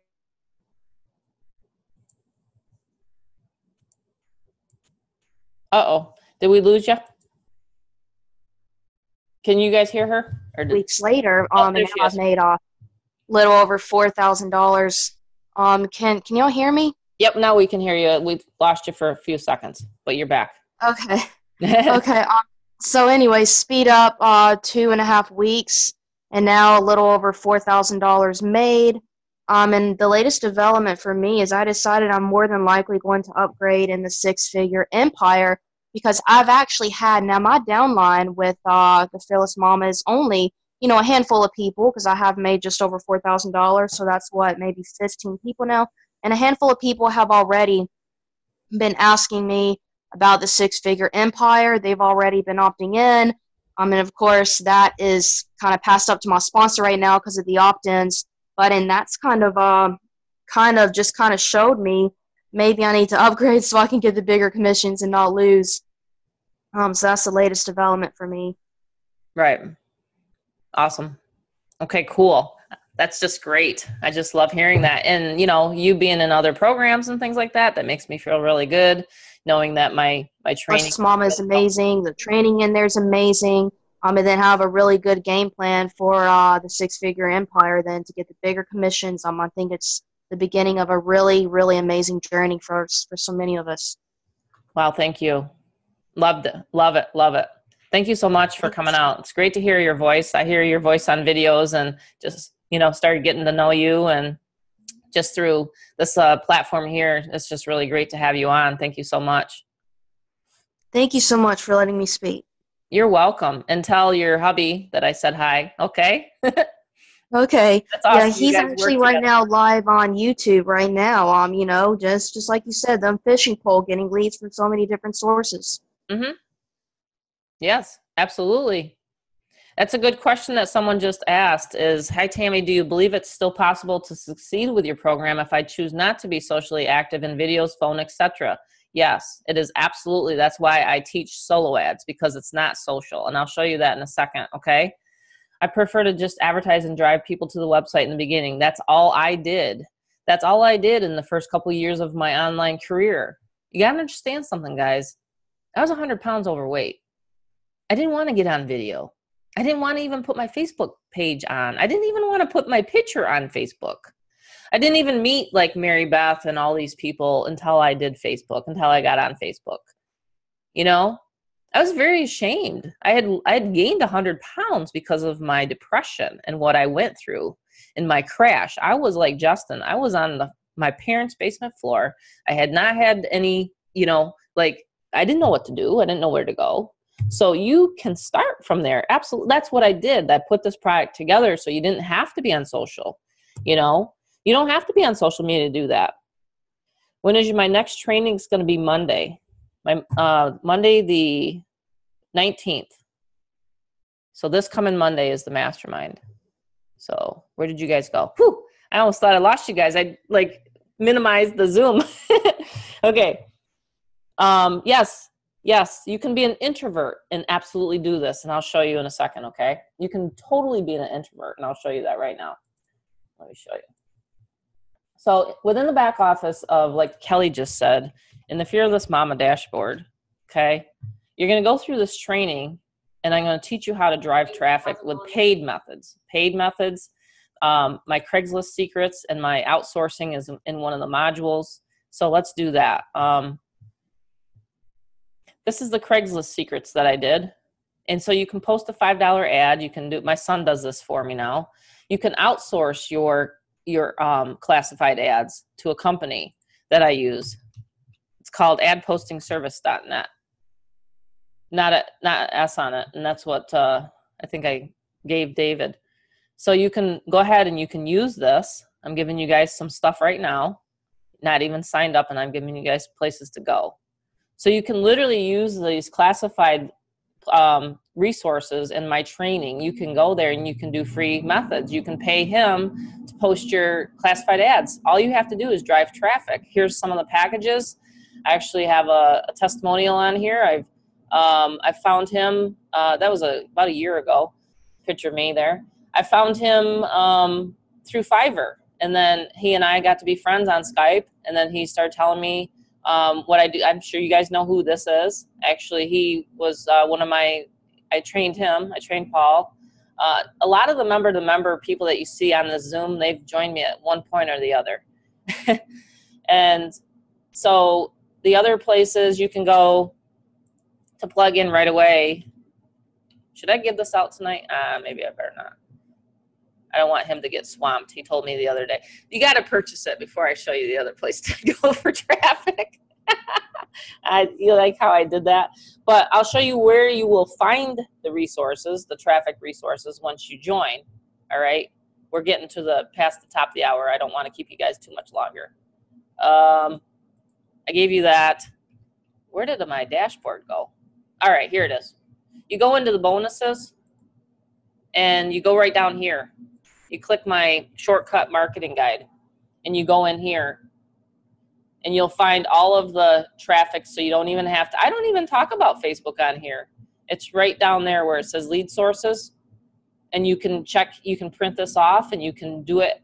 Uh-oh. Did we lose you? Can you guys hear her? weeks later, Oh, and there now she I've is. made a little over $4,000. Can y'all hear me? Yep, now we can hear you. We lost you for a few seconds, but you're back. Okay. Okay. So anyway, speed up 2.5 weeks, and now a little over $4,000 made. And the latest development for me is I decided I'm more than likely going to upgrade in the six-figure empire, because I've actually had, now my downline with the Fearless Momma is only, a handful of people, because I have made just over $4,000, so that's what, maybe 15 people now. And a handful of people have already been asking me about the six-figure empire. They've already been opting in. And of course, that is kind of passed up to my sponsor right now because of the opt-ins. But and that's kind of just showed me maybe I need to upgrade so I can get the bigger commissions and not lose. So that's the latest development for me. Right. Awesome. Okay, cool. That's just great. I just love hearing that. And, you being in other programs and things like that, that makes me feel really good knowing that my training. Fearless Momma is amazing. The training in there is amazing. And then have a really good game plan for the six-figure empire then to get the bigger commissions. I think it's the beginning of a really, really amazing journey for so many of us. Wow, thank you. Loved it. Love it. Love it. Thank you so much for coming out. It's great to hear your voice. I hear your voice on videos and just, started getting to know you, and just through this platform here, it's just really great to have you on. Thank you so much. Thank you so much for letting me speak. You're welcome. And tell your hubby that I said hi. Okay. Okay. That's awesome. Yeah, he's actually right now live on YouTube right now. Just like you said, them fishing pole, getting leads from so many different sources. Mm-hmm. Yes, absolutely. That's a good question that someone just asked is, hi, Tammy, do you believe it's still possible to succeed with your program if I choose not to be socially active in videos, phone, etc.? Yes, it is absolutely. That's why I teach solo ads, because it's not social. And I'll show you that in a second, okay? I prefer to just advertise and drive people to the website in the beginning. That's all I did. That's all I did in the first couple of years of my online career. You got to understand something, guys. I was 100 pounds overweight. I didn't want to get on video. I didn't want to even put my Facebook page on. I didn't even want to put my picture on Facebook. I didn't even meet like Mary Beth and all these people until I did Facebook, until I got on Facebook. I was very ashamed. I had gained 100 pounds because of my depression and what I went through in my crash. I was like Justin. I was on my parents' basement floor. I had not had any, I didn't know what to do. I didn't know where to go. So you can start from there. Absolutely. That's what I did. I put this product together so you didn't have to be on social. You don't have to be on social media to do that. When is my next training? Is going to be Monday. Monday the 19th. So this coming Monday is the mastermind. So where did you guys go? Whew, I almost thought I lost you guys. I minimized the Zoom. Okay. Yes, you can be an introvert and absolutely do this. And I'll show you in a second, okay? You can totally be an introvert, and I'll show you that right now. Let me show you. So within the back office of, like Kelly just said, in the Fearless Momma dashboard, okay, you're going to go through this training, and I'm going to teach you how to drive traffic with paid methods. My Craigslist Secrets and my outsourcing is in one of the modules. So let's do that. This is the Craigslist Secrets that I did. And so you can post a $5 ad. You can do, my son does this for me now. You can outsource your classified ads to a company that I use. It's called adpostingservice.net. Not an S on it. And that's what I think I gave David. So you can go ahead and you can use this. I'm giving you guys some stuff right now, not even signed up, and I'm giving you guys places to go. So you can literally use these classified resources in my training. You can go there and you can do free methods. You can pay him to post your classified ads. All you have to do is drive traffic. Here's some of the packages. I actually have a testimonial on here. I found him, that was about a year ago, picture of me there. I found him through Fiverr, and then he and I got to be friends on Skype, and then he started telling me what I do. I'm sure you guys know who this is. Actually, he was I trained him. I trained Paul. A lot of the member-to-member people that you see on this Zoom, they've joined me at one point or the other. And so the other places you can go to plug in right away. Should I give this out tonight? Maybe I better not. I don't want him to get swamped. He told me the other day, you got to purchase it before I show you the other place to go for traffic. You like how I did that? But I'll show you where you will find the resources, the traffic resources, once you join. All right? We're getting to past the top of the hour. I don't want to keep you guys too much longer. I gave you that. Where did my dashboard go? All right, here it is. You go into the bonuses, and you go right down here. You click my shortcut marketing guide, and you go in here, and you'll find all of the traffic, so you don't even have to. I don't even talk about Facebook on here. It's right down there where it says lead sources, and you can check. You can print this off, and you can do it.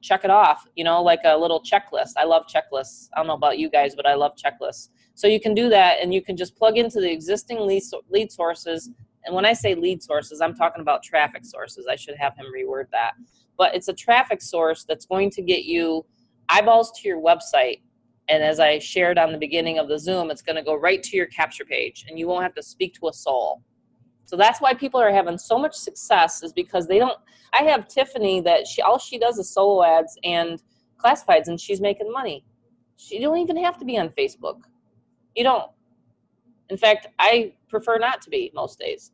Check it off. You know, like a little checklist. I love checklists. I don't know about you guys, but I love checklists. So you can do that, and you can just plug into the existing lead sources. And when I say lead sources, I'm talking about traffic sources. I should have him reword that. But it's a traffic source that's going to get you eyeballs to your website. And as I shared on the beginning of the Zoom, it's going to go right to your capture page, and you won't have to speak to a soul. So that's why people are having so much success, is because they don't. I have Tiffany that all she does is solo ads and classifieds, and she's making money. You don't even have to be on Facebook. You don't. In fact, I prefer not to be most days.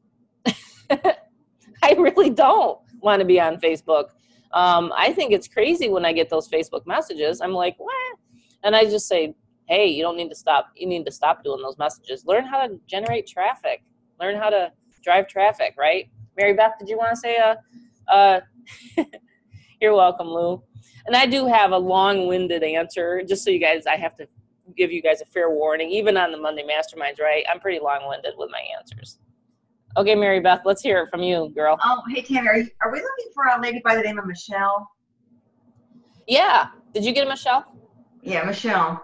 I really don't want to be on Facebook. I think it's crazy when I get those Facebook messages. I'm like, what? And I just say, hey, you don't need to stop. You need to stop doing those messages. Learn how to generate traffic. Learn how to drive traffic, right? Mary Beth, did you want to say you're welcome, Lou. And I do have a long-winded answer, just so you guys, I have to give you guys a fair warning, even on the Monday Masterminds, right? I'm pretty long-winded with my answers. Okay, Mary Beth, let's hear it from you, girl. Oh, hey, Tammy, are we looking for a lady by the name of Michelle? Yeah. Did you get a Michelle? Yeah, Michelle.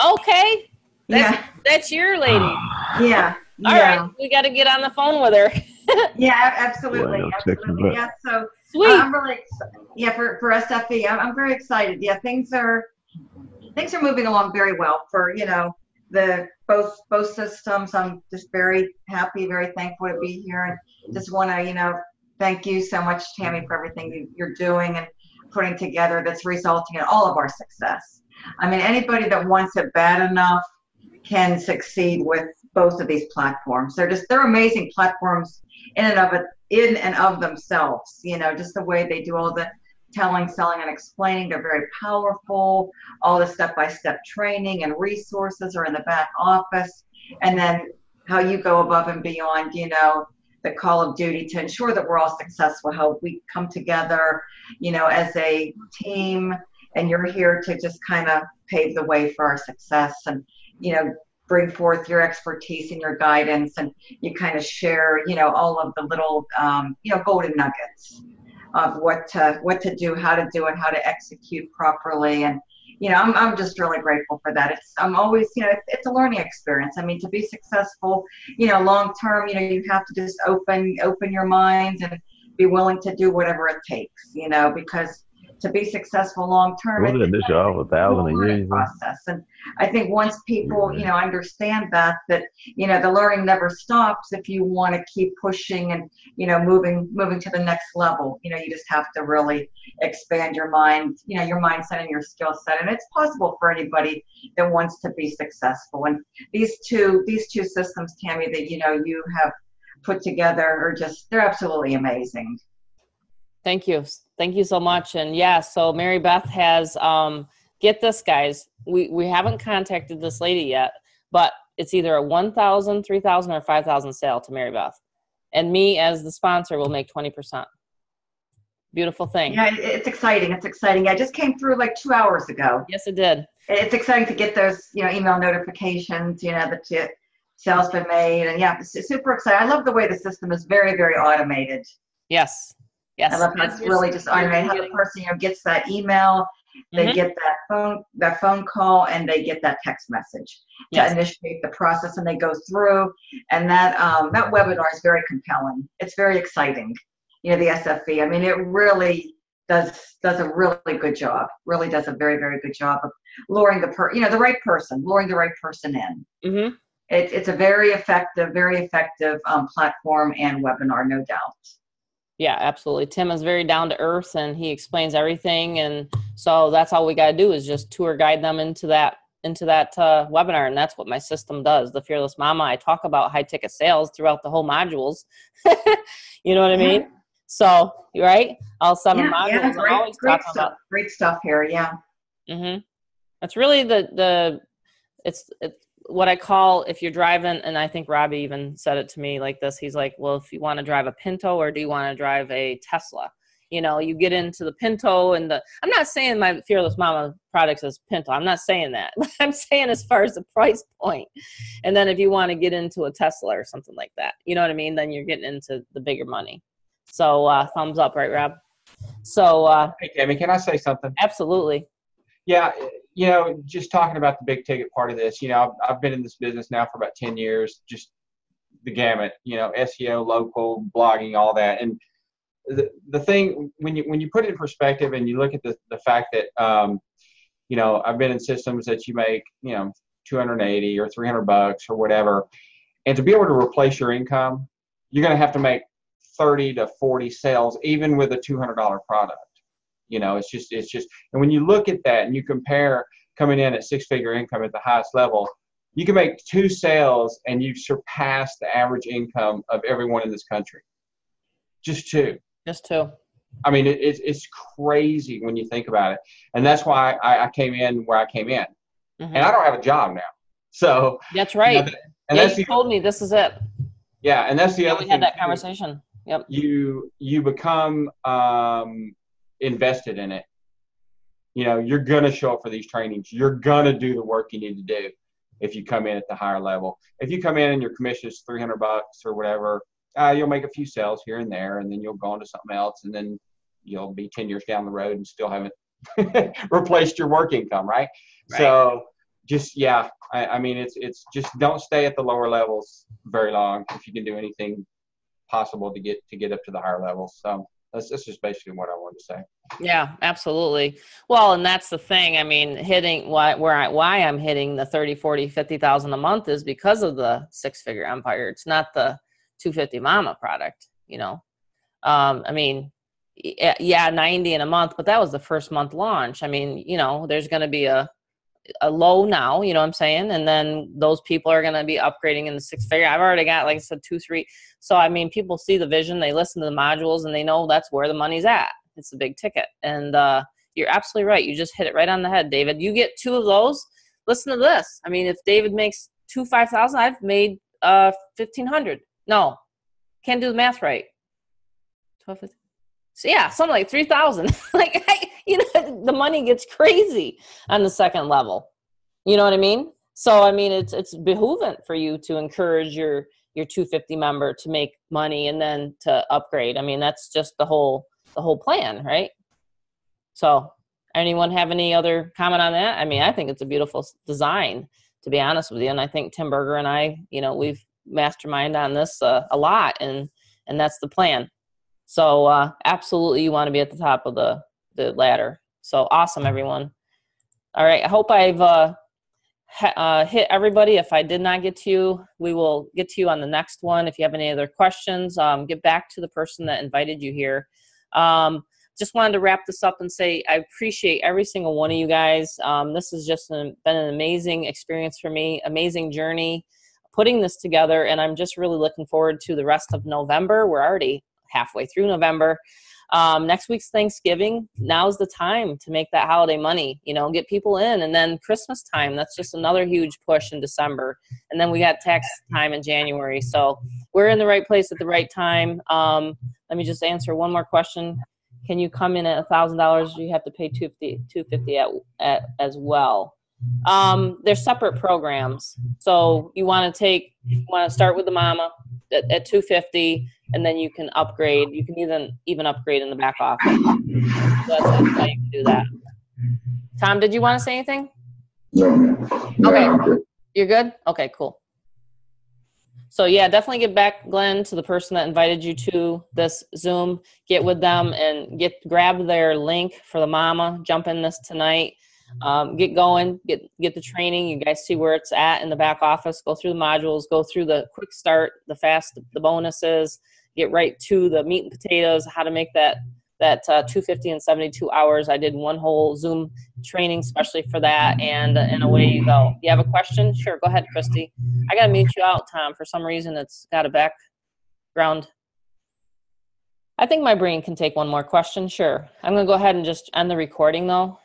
Okay. That's your lady. Yeah. All right. We got to get on the phone with her. Yeah, absolutely. Well, absolutely. Yeah, so Sweet. I'm really for SFE. I'm very excited. Yeah, things are moving along very well for, the both systems. I'm just very happy, very thankful to be here, and just want to, thank you so much, Tammy, for everything you're doing and putting together that's resulting in all of our success. I mean, anybody that wants it bad enough can succeed with both of these platforms. They're amazing platforms in and of themselves. Just the way they do all the telling, selling, and explaining. They're very powerful. All the step-by-step training and resources are in the back office. And then how you go above and beyond, the call of duty to ensure that we're all successful, how we come together, as a team, and you're here to just kind of pave the way for our success and, bring forth your expertise and your guidance, and you kind of share, all of the little, golden nuggets of what to do, how to do it, how to execute properly. And, I'm just really grateful for that. I'm always, it's a learning experience. I mean, to be successful, long term, you have to just open your minds and be willing to do whatever it takes, because to be successful long term, it's a learning process. And I think once people, understand that the learning never stops if you want to keep pushing and, moving to the next level. You just have to really expand your mind, your mindset and your skill set. And it's possible for anybody that wants to be successful. And these two systems, Tammy, that, you have put together are they're absolutely amazing. Thank you. Thank you so much. And yeah, so Mary Beth has, get this, guys, we haven't contacted this lady yet, but it's either a 1,000, 3,000, or 5,000 sale to Mary Beth. And me as the sponsor will make 20%. Beautiful thing. Yeah, it's exciting. It's exciting. I just came through like 2 hours ago. Yes, it did. It's exciting to get those, email notifications, that sales been made. And yeah, it's super exciting. I love the way the system is very, very automated. Yes. Yes. I love how it's really just automated. How the person, gets that email, they get that phone call, and they get that text message to initiate the process, and they go through. And that webinar is very compelling. It's very exciting. The SFE. I mean, it really does a really good job. Really does a very, very good job of luring the right person in. Mm-hmm. It's a very effective platform and webinar, no doubt. Yeah, absolutely. Tim is very down to earth, and he explains everything. And so that's all we got to do is just tour guide them into that webinar. And that's what my system does. The Fearless Mama, I talk about high ticket sales throughout the whole modules. You know what I mean? So, right? All 7 modules. Yeah, great stuff here. Yeah. Mm-hmm. That's really it's what I call, if you're driving, and I think Robbie even said it to me like this. He's like, well, if you want to drive a Pinto or do you want to drive a Tesla? You get into the Pinto and I'm not saying my Fearless Mama products is Pinto. I'm not saying that. I'm saying as far as the price point. And then if you want to get into a Tesla or something like that, you know what I mean? Then you're getting into the bigger money. So thumbs up, right, Rob? So hey, Tammy, can I say something? Absolutely. Yeah, just talking about the big ticket part of this, I've been in this business now for about 10 years, just the gamut, SEO, local, blogging, all that. And the thing, when you put it in perspective and you look at the fact that, I've been in systems that you make, $280 or $300 or whatever. And to be able to replace your income, you're going to have to make 30 to 40 sales, even with a $200 product. It's just, and when you look at that and you compare coming in at 6-figure income at the highest level, you can make 2 sales and you surpass the average income of everyone in this country. Just 2. Just 2. I mean, it's crazy when you think about it. And that's why I came in where I came in. Mm-hmm. And I don't have a job now. So that's right. And that's you told me this is it. Yeah. And that's the other thing. We had that conversation. Yep. You become invested in it. You're going to show up for these trainings. You're going to do the work you need to do if you come in at the higher level. If you come in and your commission is $300 or whatever, you'll make a few sales here and there, and then you'll go on to something else, and then you'll be 10 years down the road and still haven't replaced your work income, right? So just, I mean, it's just don't stay at the lower levels very long if you can do anything possible to get up to the higher levels. So that's just basically what I wanted to say. Yeah, absolutely. Well, and that's the thing. I mean, hitting why I'm hitting the 30, 40, 50,000 a month is because of the 6-figure empire. It's not the 250 Mama product, I mean, 90 in a month, but that was the first month launch. I mean, there's going to be a low now, you know what I'm saying? And then those people are going to be upgrading in the 6-figure. I've already got, like I said, 2, 3. So, I mean, people see the vision, they listen to the modules, and they know that's where the money's at. It's a big ticket. And you're absolutely right. You just hit it right on the head, David. You get 2 of those. Listen to this. I mean, if David makes 5,000, I've made 1,500. No, can't do the math right. 12, 15. So yeah, something like 3,000. Like, the money gets crazy on the second level. You know what I mean? So, I mean, it's behooving for you to encourage your 250 member to make money and then to upgrade. I mean, that's just the whole plan, right? So, anyone have any other comment on that? I mean, I think it's a beautiful design, to be honest with you. And I think Tim Berger and I, we've mastermind on this a lot, and that's the plan. So absolutely, you want to be at the top of the ladder. So awesome, everyone. All right, I hope I've hit everybody. If I did not get to you, we will get to you on the next one. If you have any other questions, get back to the person that invited you here. Just wanted to wrap this up and say I appreciate every single one of you guys. This has just been an amazing experience for me, amazing journey putting this together, and I'm just really looking forward to the rest of November. We're already halfway through November. Next week's Thanksgiving. Now's the time to make that holiday money, you know, get people in. And then Christmas time, that's just another huge push in December. And then we got tax time in January. So we're in the right place at the right time. Let me just answer one more question. Can you come in at $1,000? You have to pay $250 at as well. They're separate programs. So you want to start with the mama at $250, and then you can upgrade. You can even upgrade in the back office. So that's how you can do that. Tom, did you want to say anything? No. Okay. You're good? Okay, cool. So yeah, definitely get back, Glenn, to the person that invited you to this Zoom. Get with them and grab their link for the mama. Jump in this tonight. Get going. Get the training. You guys see where it's at in the back office. Go through the modules. Go through the quick start, the fast, the bonuses. Get right to the meat and potatoes. How to make that 250 in 72 hours. I did one whole Zoom training especially for that, and away you go. You have a question? Sure, go ahead, Christy. I gotta mute you out, Tom. For some reason, it's got a background. I think my brain can take one more question. Sure. I'm gonna go ahead and just end the recording though.